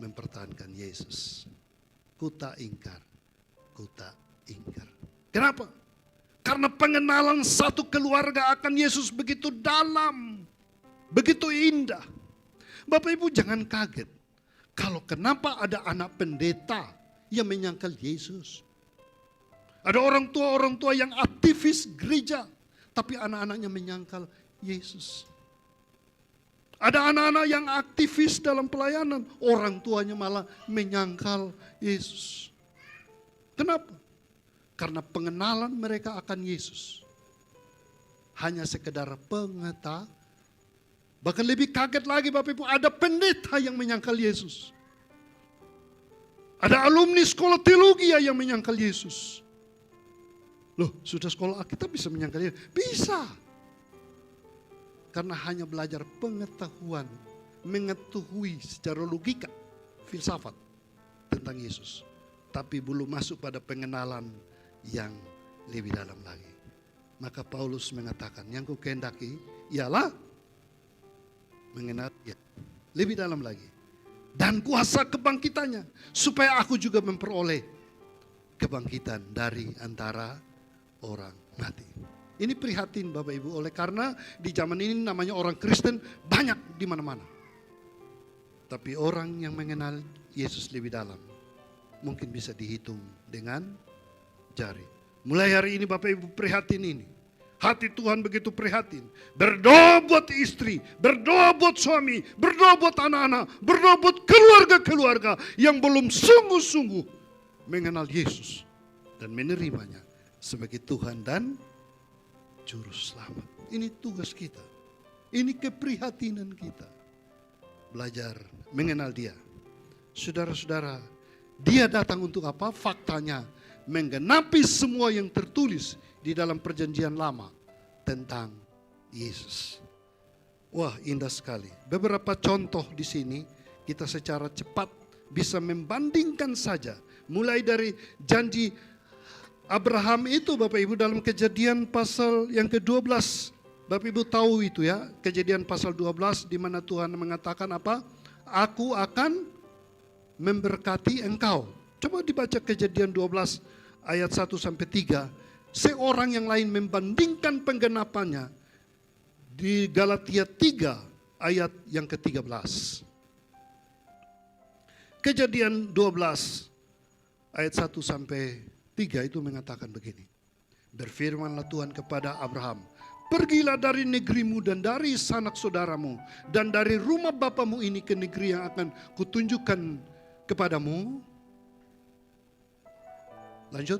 A: mempertahankan Yesus. Kuta ingkar. Kenapa? Karena pengenalan satu keluarga akan Yesus begitu dalam, begitu indah. Bapak Ibu jangan kaget kalau kenapa ada anak pendeta yang menyangkal Yesus. Ada orang tua yang aktivis gereja, tapi anak-anaknya menyangkal Yesus. Ada anak-anak yang aktivis dalam pelayanan, orang tuanya malah menyangkal Yesus. Kenapa? Karena pengenalan mereka akan Yesus hanya sekedar pengetahuan. Bahkan lebih kaget lagi Bapak Ibu, ada pendeta yang menyangkal Yesus. Ada alumni sekolah teologi yang menyangkal Yesus. Loh, sudah sekolah Alkitab bisa menyangkal Yesus? Bisa. Karena hanya belajar pengetahuan, mengetahui secara logika, filsafat tentang Yesus. Tapi belum masuk pada pengenalan yang lebih dalam lagi. Maka Paulus mengatakan, yang ku kehendaki ialah mengenal dia lebih dalam lagi. Dan kuasa kebangkitannya, supaya aku juga memperoleh kebangkitan dari antara orang mati. Ini prihatin Bapak Ibu, oleh karena di zaman ini namanya orang Kristen banyak di mana-mana. Tapi orang yang mengenal Yesus lebih dalam mungkin bisa dihitung dengan jari. Mulai hari ini Bapak Ibu prihatin ini. Hati Tuhan begitu prihatin. Berdoa buat istri, berdoa buat suami, berdoa buat anak-anak, berdoa buat keluarga-keluarga yang belum sungguh-sungguh mengenal Yesus dan menerimanya sebagai Tuhan dan Juru Selamat. Ini tugas kita. Ini keprihatinan kita. Belajar mengenal Dia. Saudara-saudara, Dia datang untuk apa? Faktanya, menggenapi semua yang tertulis di dalam perjanjian lama tentang Yesus. Wah, indah sekali. Beberapa contoh di sini kita secara cepat bisa membandingkan saja. Mulai dari janji Abraham itu Bapak Ibu dalam Kejadian pasal yang ke-12. Bapak Ibu tahu itu ya, Kejadian pasal 12 di mana Tuhan mengatakan apa? Aku akan memberkati engkau. Coba dibaca Kejadian 12 ayat 1 sampai 3. Seorang yang lain membandingkan penggenapannya di Galatia 3 ayat yang ke-13. Kejadian 12 ayat 1 sampai 3 itu mengatakan begini. Berfirmanlah Tuhan kepada Abraham, pergilah dari negerimu dan dari sanak saudaramu dan dari rumah bapamu ini ke negeri yang akan kutunjukkan kepadamu. Lanjut.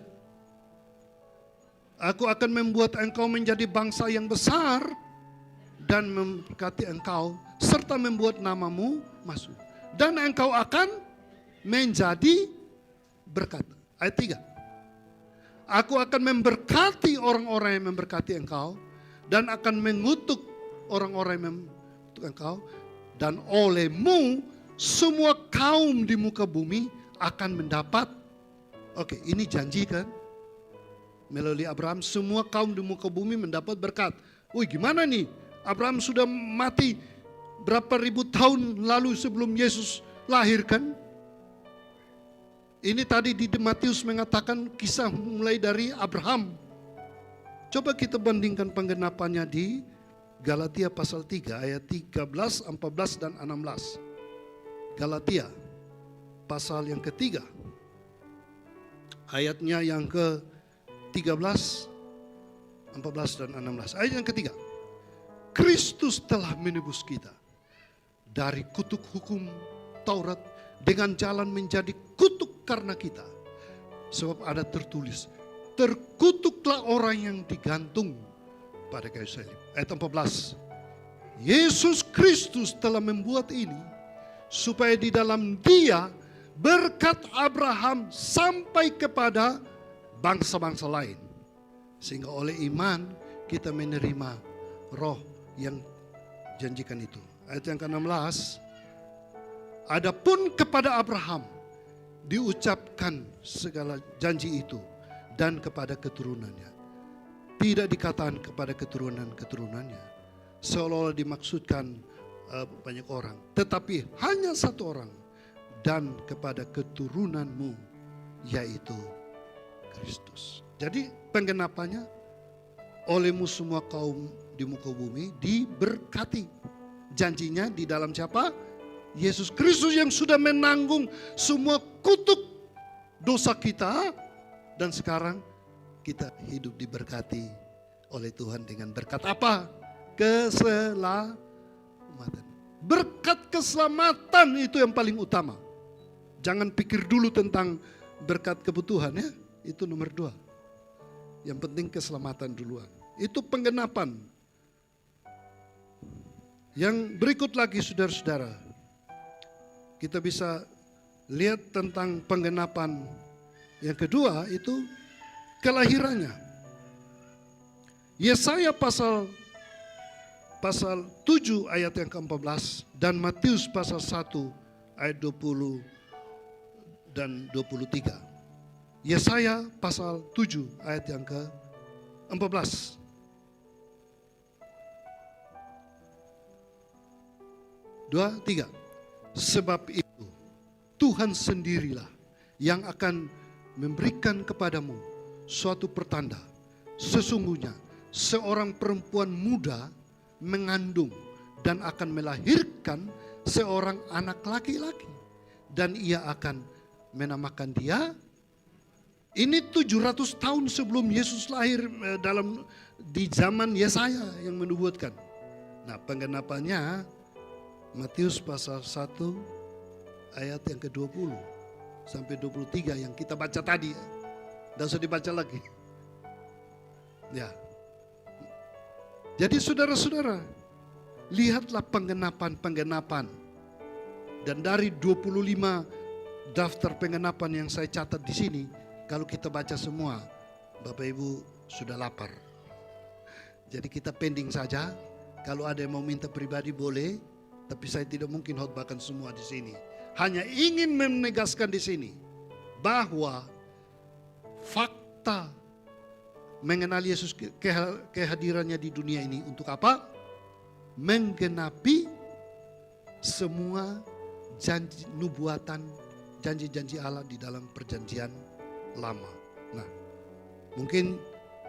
A: Aku akan membuat engkau menjadi bangsa yang besar dan memberkati engkau serta membuat namamu masuk. Dan engkau akan menjadi berkat. Ayat 3. Aku akan memberkati orang-orang yang memberkati engkau dan akan mengutuk orang-orang yang mengutuk engkau, dan olehmu semua kaum di muka bumi akan mendapat. Oke, ini janji kan? Melalui Abraham semua kaum di muka bumi mendapat berkat. Wih, gimana nih? Abraham sudah mati berapa ribu tahun lalu sebelum Yesus lahir kan? Ini tadi di Matius mengatakan kisah mulai dari Abraham. Coba kita bandingkan penggenapannya di Galatia pasal 3 ayat 13, 14 dan 16. Galatia pasal yang ketiga ayatnya yang ke-13, 14 dan 16. Ayat yang ketiga. Kristus telah menebus kita dari kutuk hukum Taurat dengan jalan menjadi kutuk karena kita. Sebab ada tertulis, terkutuklah orang yang digantung pada kayu salib. Ayat 14. Yesus Kristus telah membuat ini supaya di dalam Dia berkat Abraham sampai kepada bangsa-bangsa lain. Sehingga oleh iman kita menerima roh yang janjikan itu. Ayat yang ke-16. Adapun kepada Abraham diucapkan segala janji itu dan kepada keturunannya. Tidak dikatakan kepada keturunan-keturunannya. Seolah-olah dimaksudkan banyak orang. Tetapi hanya satu orang. Dan kepada keturunanmu, yaitu Kristus. Jadi penggenapannya, olehmu semua kaum di muka bumi diberkati. Janjinya di dalam siapa? Yesus Kristus yang sudah menanggung semua kutuk dosa kita. Dan sekarang kita hidup diberkati oleh Tuhan dengan berkat apa? Keselamatan. Berkat keselamatan itu yang paling utama. Jangan pikir dulu tentang berkat kebutuhan ya. Itu nomor 2. Yang penting keselamatan duluan. Itu penggenapan. Yang berikut lagi saudara-saudara. Kita bisa lihat tentang penggenapan. Yang kedua itu kelahirannya. Yesaya pasal 7 ayat yang ke-14 dan Matius pasal 1 ayat 20 dan 23. Yesaya pasal 7 ayat yang ke-14. Dua, tiga. Sebab itu Tuhan sendirilah yang akan memberikan kepadamu suatu pertanda. Sesungguhnya seorang perempuan muda mengandung dan akan melahirkan seorang anak laki-laki. Dan ia akan menamakan dia. Ini 700 tahun sebelum Yesus lahir di zaman Yesaya yang menubuatkan. Nah penggenapannya Matius pasal 1 ayat yang ke-20 sampai 23 yang kita baca tadi. Tidak usah dibaca lagi. Ya. Jadi saudara-saudara, lihatlah penggenapan-penggenapan. Dan dari 25 daftar penggenapan yang saya catat di sini, Kalau kita baca semua, Bapak Ibu sudah lapar. Jadi kita pending saja. Kalau ada yang mau minta pribadi boleh, tapi saya tidak mungkin khotbahkan semua di sini. Hanya ingin menegaskan di sini bahwa fakta mengenal Yesus, kehadirannya di dunia ini untuk apa? Menggenapi semua janji nubuatan, janji-janji Allah di dalam perjanjian lama. Nah, mungkin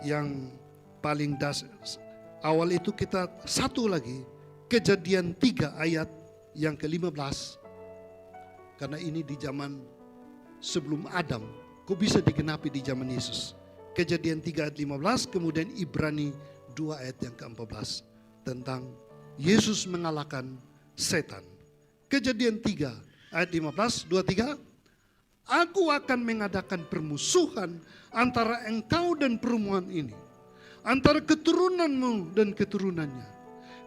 A: yang paling awal itu kita satu lagi, Kejadian 3 ayat yang ke-15. Karena ini di zaman sebelum Adam, kok bisa digenapi di zaman Yesus. Kejadian 3 ayat 15, kemudian Ibrani 2 ayat yang ke-14. Tentang Yesus mengalahkan setan. Kejadian 3 ayat 15, 23. Aku akan mengadakan permusuhan antara engkau dan perempuan ini. Antara keturunanmu dan keturunannya.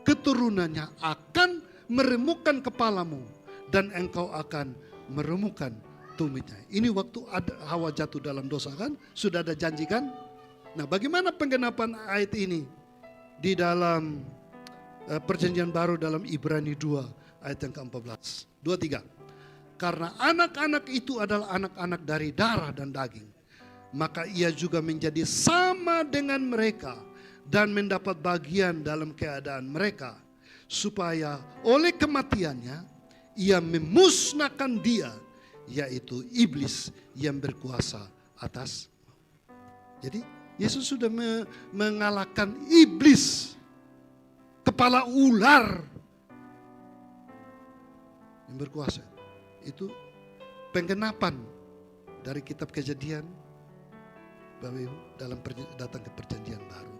A: Keturunannya akan meremukkan kepalamu dan engkau akan meremukkan tumitnya. Ini waktu Hawa jatuh dalam dosa kan? Sudah ada janji kan? Nah, bagaimana penggenapan ayat ini di dalam perjanjian baru dalam Ibrani 2 ayat yang ke-14. 23. Karena anak-anak itu adalah anak-anak dari darah dan daging, maka ia juga menjadi sama dengan mereka dan mendapat bagian dalam keadaan mereka, supaya oleh kematiannya ia memusnahkan dia, yaitu iblis yang berkuasa atas. Jadi Yesus sudah mengalahkan iblis, kepala ular yang berkuasa. Itu penggenapan dari kitab Kejadian, Bapak Ibu, dalam datang ke perjanjian baru.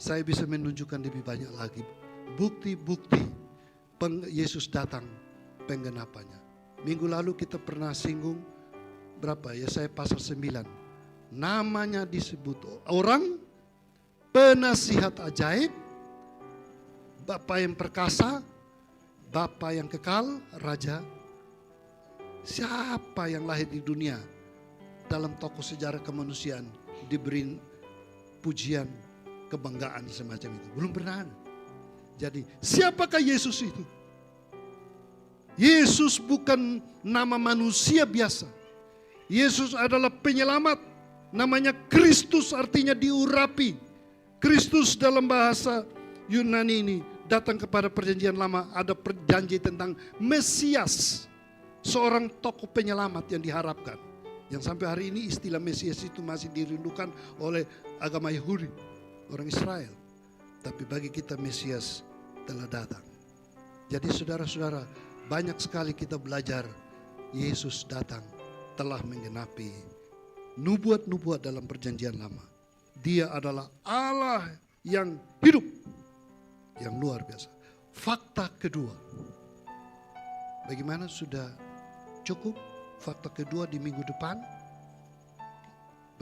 A: Saya bisa menunjukkan lebih banyak lagi bukti-bukti Yesus datang penggenapannya. Minggu lalu kita pernah singgung berapa ya, saya pasal 9. Namanya disebut orang penasihat ajaib, Bapa yang perkasa, Bapa yang kekal, Raja. Siapa yang lahir di dunia dalam tokoh sejarah kemanusiaan diberi pujian, kebanggaan semacam itu? Belum pernah ada. Jadi siapakah Yesus itu? Yesus bukan nama manusia biasa. Yesus adalah penyelamat. Namanya Kristus, artinya diurapi. Kristus dalam bahasa Yunani ini datang kepada perjanjian lama, ada perjanji tentang Mesias. Seorang tokoh penyelamat yang diharapkan. Yang sampai hari ini istilah Mesias itu masih dirindukan oleh agama Yahudi, orang Israel. Tapi bagi kita Mesias telah datang. Jadi saudara-saudara, banyak sekali kita belajar Yesus datang telah menggenapi nubuat-nubuat dalam perjanjian lama. Dia adalah Allah yang hidup, yang luar biasa. Fakta kedua, bagaimana, sudah cukup fakta kedua di minggu depan?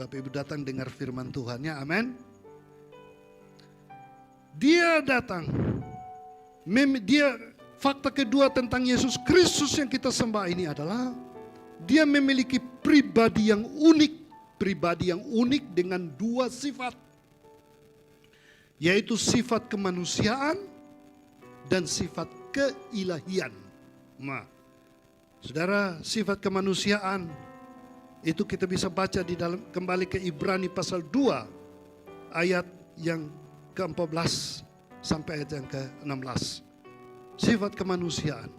A: Bapak Ibu datang dengar firman Tuhannya, amin. Dia datang, fakta kedua tentang Yesus Kristus yang kita sembah ini adalah dia memiliki pribadi yang unik dengan dua sifat, yaitu sifat kemanusiaan dan sifat keilahian. Nah, saudara, sifat kemanusiaan itu kita bisa baca di dalam, kembali ke Ibrani pasal 2 ayat yang ke-14 sampai ayat yang ke-16. Sifat kemanusiaan.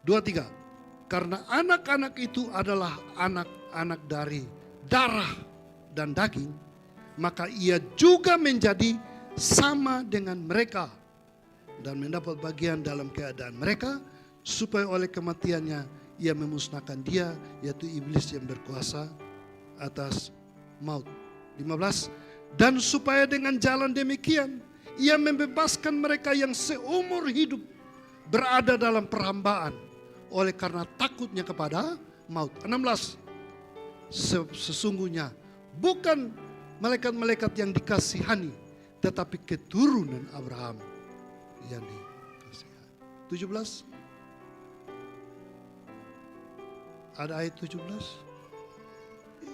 A: 23. Karena anak-anak itu adalah anak-anak dari darah dan daging, maka ia juga menjadi sama dengan mereka dan mendapat bagian dalam keadaan mereka, supaya oleh kematiannya ia memusnahkan dia, yaitu iblis yang berkuasa atas maut. 15. Dan supaya dengan jalan demikian ia membebaskan mereka yang seumur hidup berada dalam perhambaan oleh karena takutnya kepada maut. 16. Sesungguhnya bukan malaikat-malaikat yang dikasihani, tetapi keturunan Abraham yang dikasihani. 17. Ada ayat 17.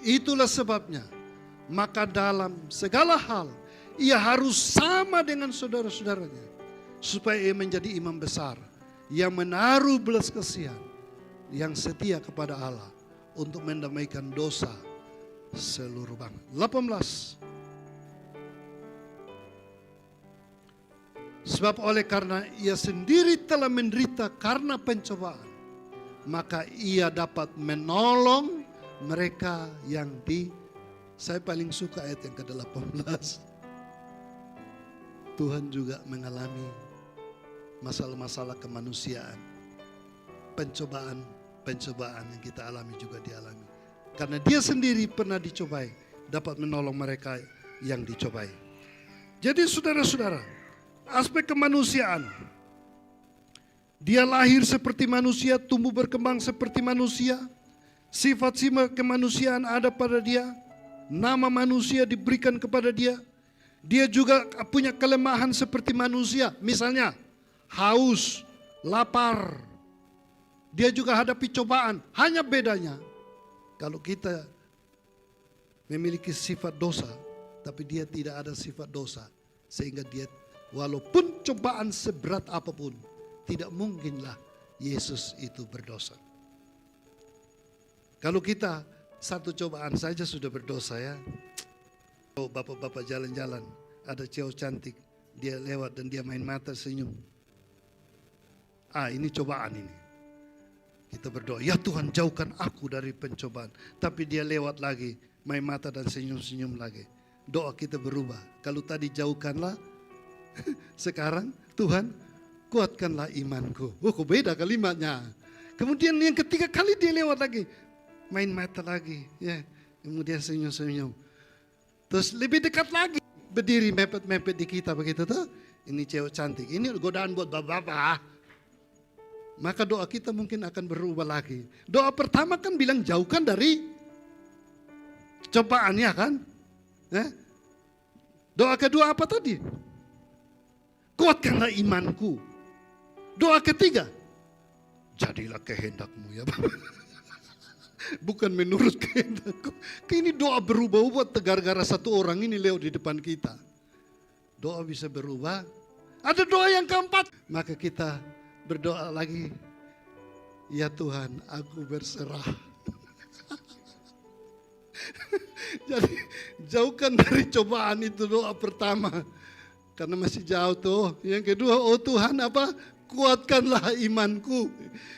A: Itulah sebabnya, maka dalam segala hal ia harus sama dengan saudara-saudaranya, supaya ia menjadi imam besar yang menaruh belas kasihan, yang setia kepada Allah untuk mendamaikan dosa seluruh bangsa. 18. Sebab oleh karena ia sendiri telah menderita karena pencobaan, maka ia dapat menolong mereka yang saya paling suka ayat yang ke-18. Tuhan juga mengalami masalah-masalah kemanusiaan. Pencobaan yang kita alami juga dialami. Karena dia sendiri pernah dicobai, dapat menolong mereka yang dicobai. Jadi saudara-saudara, aspek kemanusiaan. Dia lahir seperti manusia, tumbuh berkembang seperti manusia. Sifat-sifat kemanusiaan ada pada dia. Nama manusia diberikan kepada dia. Dia juga punya kelemahan seperti manusia. Misalnya, haus, lapar. Dia juga hadapi cobaan. Hanya bedanya, kalau kita memiliki sifat dosa, tapi dia tidak ada sifat dosa. Sehingga dia, walaupun cobaan seberat apapun, tidak mungkinlah Yesus itu berdosa. Kalau kita satu cobaan saja sudah berdosa ya. Oh, bapak-bapak jalan-jalan, ada cewek cantik, dia lewat dan dia main mata senyum. Ini cobaan ini. Kita berdoa, ya Tuhan jauhkan aku dari pencobaan. Tapi dia lewat lagi, main mata dan senyum-senyum lagi. Doa kita berubah. Kalau tadi jauhkanlah, sekarang Tuhan kuatkanlah imanku. Oh, kok beda kalimatnya. Kemudian yang ketiga kali dia lewat lagi, main mata lagi, ya. Kemudian senyum-senyum. Terus lebih dekat lagi, berdiri mepet-mepet di kita begitu tuh. Ini cewek cantik, ini godaan buat bapak-bapak. Maka doa kita mungkin akan berubah lagi. Doa pertama kan bilang jauhkan dari cobaan ya kan. Doa kedua apa tadi? Kuatkanlah imanku. Doa ketiga, jadilah kehendakmu ya Bapak. Bukan menurut kehendakku. Ini doa berubah-ubah gara-gara satu orang ini lewat di depan kita. Doa bisa berubah. Ada doa yang keempat. Maka kita berdoa lagi. Ya Tuhan, aku berserah. Jadi jauhkan dari cobaan itu doa pertama. Karena masih jauh tuh. Yang kedua, oh Tuhan apa? Kuatkanlah imanku.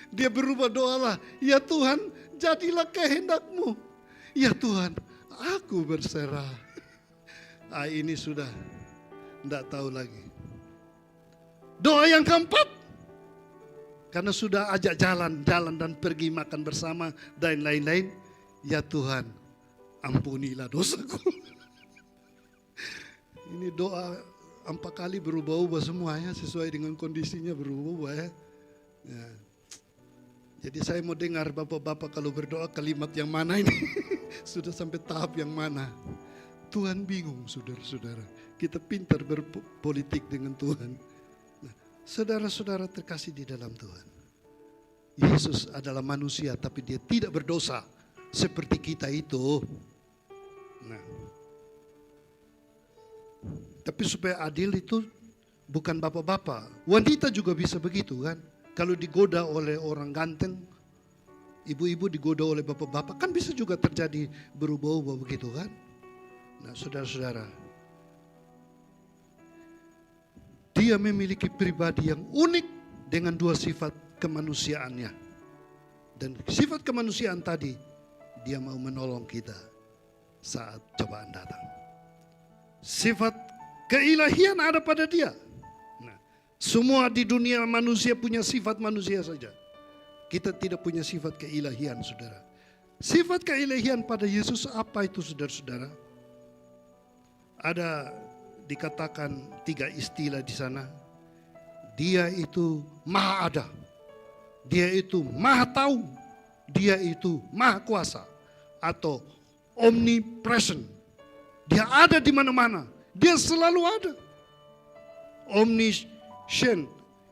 A: Dia berubah doalah. Ya Tuhan, jadilah kehendakmu. Ya Tuhan, aku berserah. Ini sudah tidak tahu lagi. Doa yang keempat. Karena sudah ajak jalan dan pergi makan bersama dan lain-lain. Ya Tuhan, ampunilah dosaku. Ini doa 4 kali berubah-ubah semuanya sesuai dengan kondisinya berubah-ubah ya. Jadi saya mau dengar bapak-bapak kalau berdoa kalimat yang mana ini. Sudah sampai tahap yang mana. Tuhan bingung saudara-saudara. Kita pintar berpolitik dengan Tuhan. Nah, saudara-saudara terkasih di dalam Tuhan. Yesus adalah manusia tapi dia tidak berdosa seperti kita itu. Nah, tapi supaya adil itu bukan bapak-bapak. Wanita juga bisa begitu kan. Kalau digoda oleh orang ganteng, ibu-ibu digoda oleh bapak-bapak, kan bisa juga terjadi berubah-ubah begitu kan. Nah saudara-saudara, dia memiliki pribadi yang unik dengan 2 sifat kemanusiaannya. Dan sifat kemanusiaan tadi, dia mau menolong kita saat cobaan datang. Sifat keilahian ada pada dia. Semua di dunia manusia punya sifat manusia saja. Kita tidak punya sifat keilahian, saudara. Sifat keilahian pada Yesus apa itu, saudara-saudara? Ada dikatakan 3 istilah di sana. Dia itu maha ada. Dia itu maha tahu. Dia itu maha kuasa. Atau omnipresent. Dia ada di mana-mana. Dia selalu ada. Omniscient,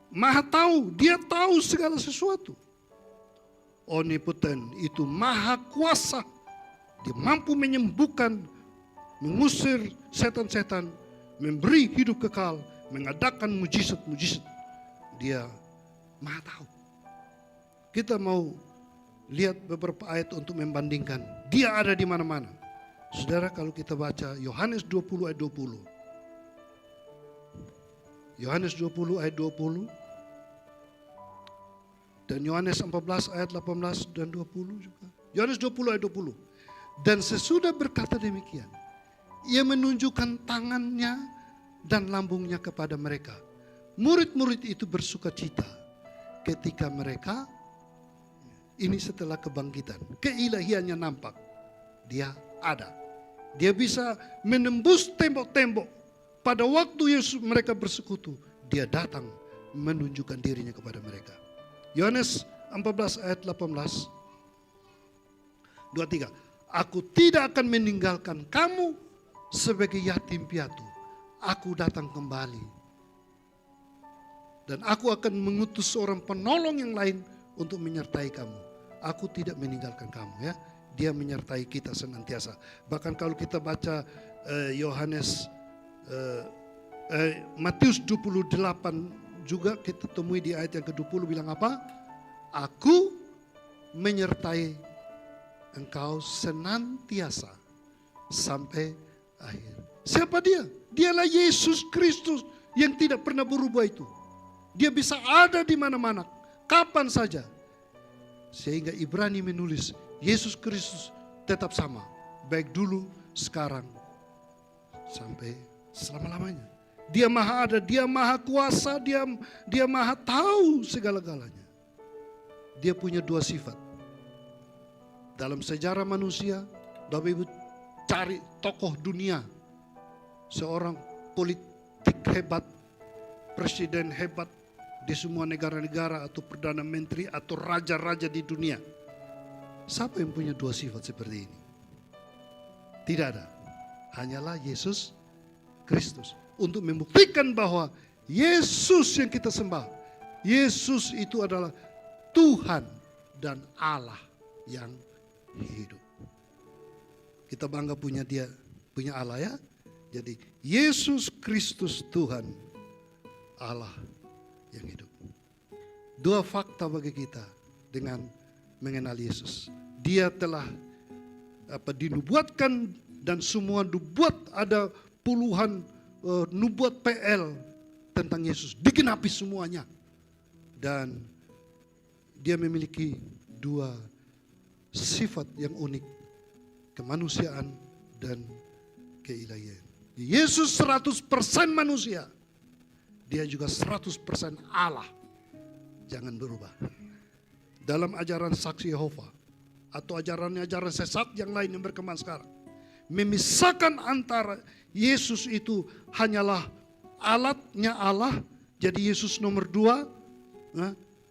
A: maha tahu, dia tahu segala sesuatu. omnipotent, itu maha kuasa. Dia mampu menyembuhkan, mengusir setan-setan, memberi hidup kekal, mengadakan mujizat-mujizat. Dia maha tahu. Kita mau lihat beberapa ayat untuk membandingkan. Dia ada di mana-mana. Saudara, kalau kita baca Yohanes 20 ayat 20. Yohanes 20 ayat 20. Dan Yohanes 14 ayat 18 dan 20 juga. Yohanes 20 ayat 20. Dan sesudah berkata demikian, ia menunjukkan tangannya dan lambungnya kepada mereka. Murid-murid itu bersuka cita ketika mereka, ini setelah kebangkitan, keilahiannya nampak. Dia ada. Dia bisa menembus tembok-tembok. Pada waktu Yesus mereka bersekutu, dia datang menunjukkan dirinya kepada mereka. Yohanes 14 ayat 18. 23. Aku tidak akan meninggalkan kamu sebagai yatim piatu. Aku datang kembali. Dan aku akan mengutus seorang penolong yang lain untuk menyertai kamu. Aku tidak meninggalkan kamu, ya. Dia menyertai kita senantiasa. Bahkan kalau kita baca Matius 28 juga kita temui di ayat yang ke-20 bilang apa? Aku menyertai engkau senantiasa sampai akhir. Siapa dia? Dialah Yesus Kristus yang tidak pernah berubah itu. Dia bisa ada di mana-mana, kapan saja. Sehingga Ibrani menulis, Yesus Kristus tetap sama, baik dulu, sekarang, sampai selama-lamanya. Dia maha ada, dia maha kuasa, dia maha tahu segala-galanya. Dia punya dua sifat. Dalam sejarah manusia, Bapak Ibu cari tokoh dunia, seorang politik hebat, presiden hebat di semua negara-negara atau perdana menteri atau raja-raja di dunia. Siapa yang punya dua sifat seperti ini? Tidak ada. Hanyalah Yesus Kristus. Untuk membuktikan bahwa Yesus yang kita sembah, Yesus itu adalah Tuhan dan Allah yang hidup. Kita bangga punya dia, punya Allah, ya. Jadi Yesus Kristus Tuhan, Allah yang hidup. Dua fakta bagi kita dengan mengenal Yesus. Dia telah dinubuatkan dan semua nubuat, ada puluhan nubuat PL tentang Yesus, digenapi semuanya. Dan dia memiliki dua sifat yang unik, kemanusiaan dan keilahian. Yesus 100% manusia, dia juga 100% Allah. Jangan berubah. Dalam ajaran saksi Yehova atau ajaran-ajaran sesat yang lain yang berkembang sekarang, memisahkan antara Yesus itu hanyalah alatnya Allah, jadi Yesus nomor 2.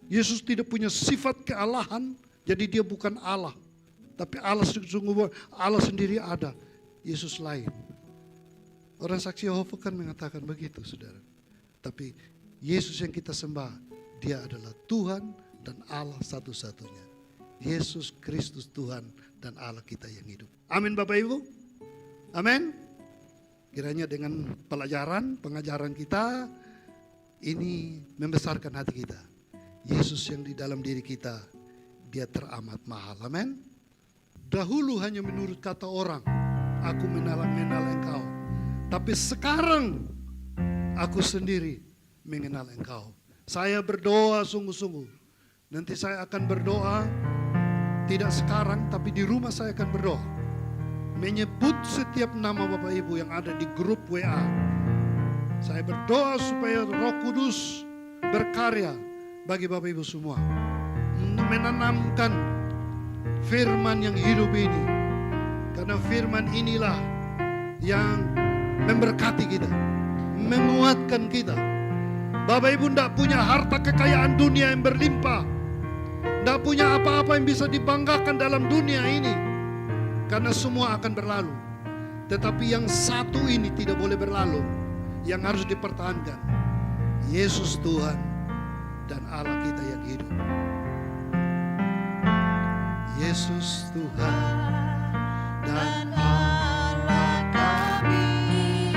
A: Yesus tidak punya sifat kealahan, jadi dia bukan Allah. Tapi Allah sungguh, Allah sendiri ada, Yesus lain. Orang saksi Yehova kan mengatakan begitu, saudara. Tapi Yesus yang kita sembah, dia adalah Tuhan dan Allah satu-satunya. Yesus Kristus Tuhan dan Allah kita yang hidup. Amin Bapak Ibu. Amin. Kiranya dengan pengajaran kita, ini membesarkan hati kita. Yesus yang di dalam diri kita, dia teramat mahal. Amin. Dahulu hanya menurut kata orang, aku mengenal engkau. Tapi sekarang aku sendiri mengenal engkau. Saya berdoa sungguh-sungguh. Nanti saya akan berdoa, tidak sekarang tapi di rumah saya akan berdoa. Menyebut setiap nama Bapak Ibu yang ada di grup WA. Saya berdoa supaya Roh Kudus berkarya bagi Bapak Ibu semua. Menanamkan firman yang hidup ini. Karena firman inilah yang memberkati kita, menguatkan kita. Bapak Ibu tidak punya harta kekayaan dunia yang berlimpah. Tidak punya apa-apa yang bisa dibanggakan dalam dunia ini. Karena semua akan berlalu. Tetapi yang satu ini tidak boleh berlalu. Yang harus dipertahankan. Yesus Tuhan dan Allah kita yang hidup. Yesus Tuhan dan
B: Allah kami.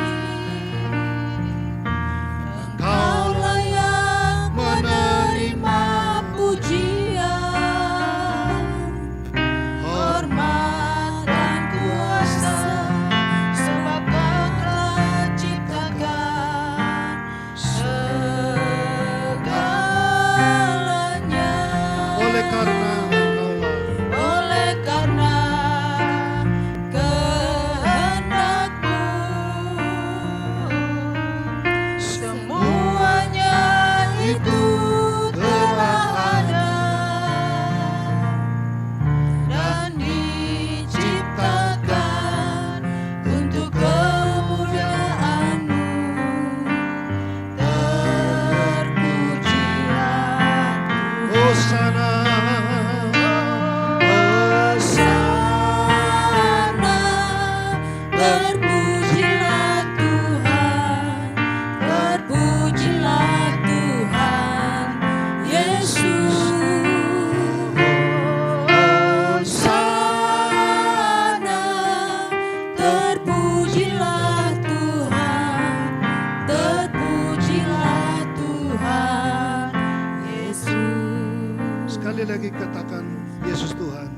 A: Engkau
B: Engkaulah yang menerima pujian, hormat dan kuasa, sebab Kau telah ciptakan segalanya.
A: oleh karena
B: Oleh karena kehendak-Mu, semuanya itu telah ada dan diciptakan untuk kemuliaan-Mu. Terpujilah
A: Hosana,
B: Hosana, terpujilah Tuhan, terpujilah Tuhan Yesus. Hosana, terpujilah Tuhan, terpujilah Tuhan Yesus.
A: sekali lagi katakan Yesus Tuhan.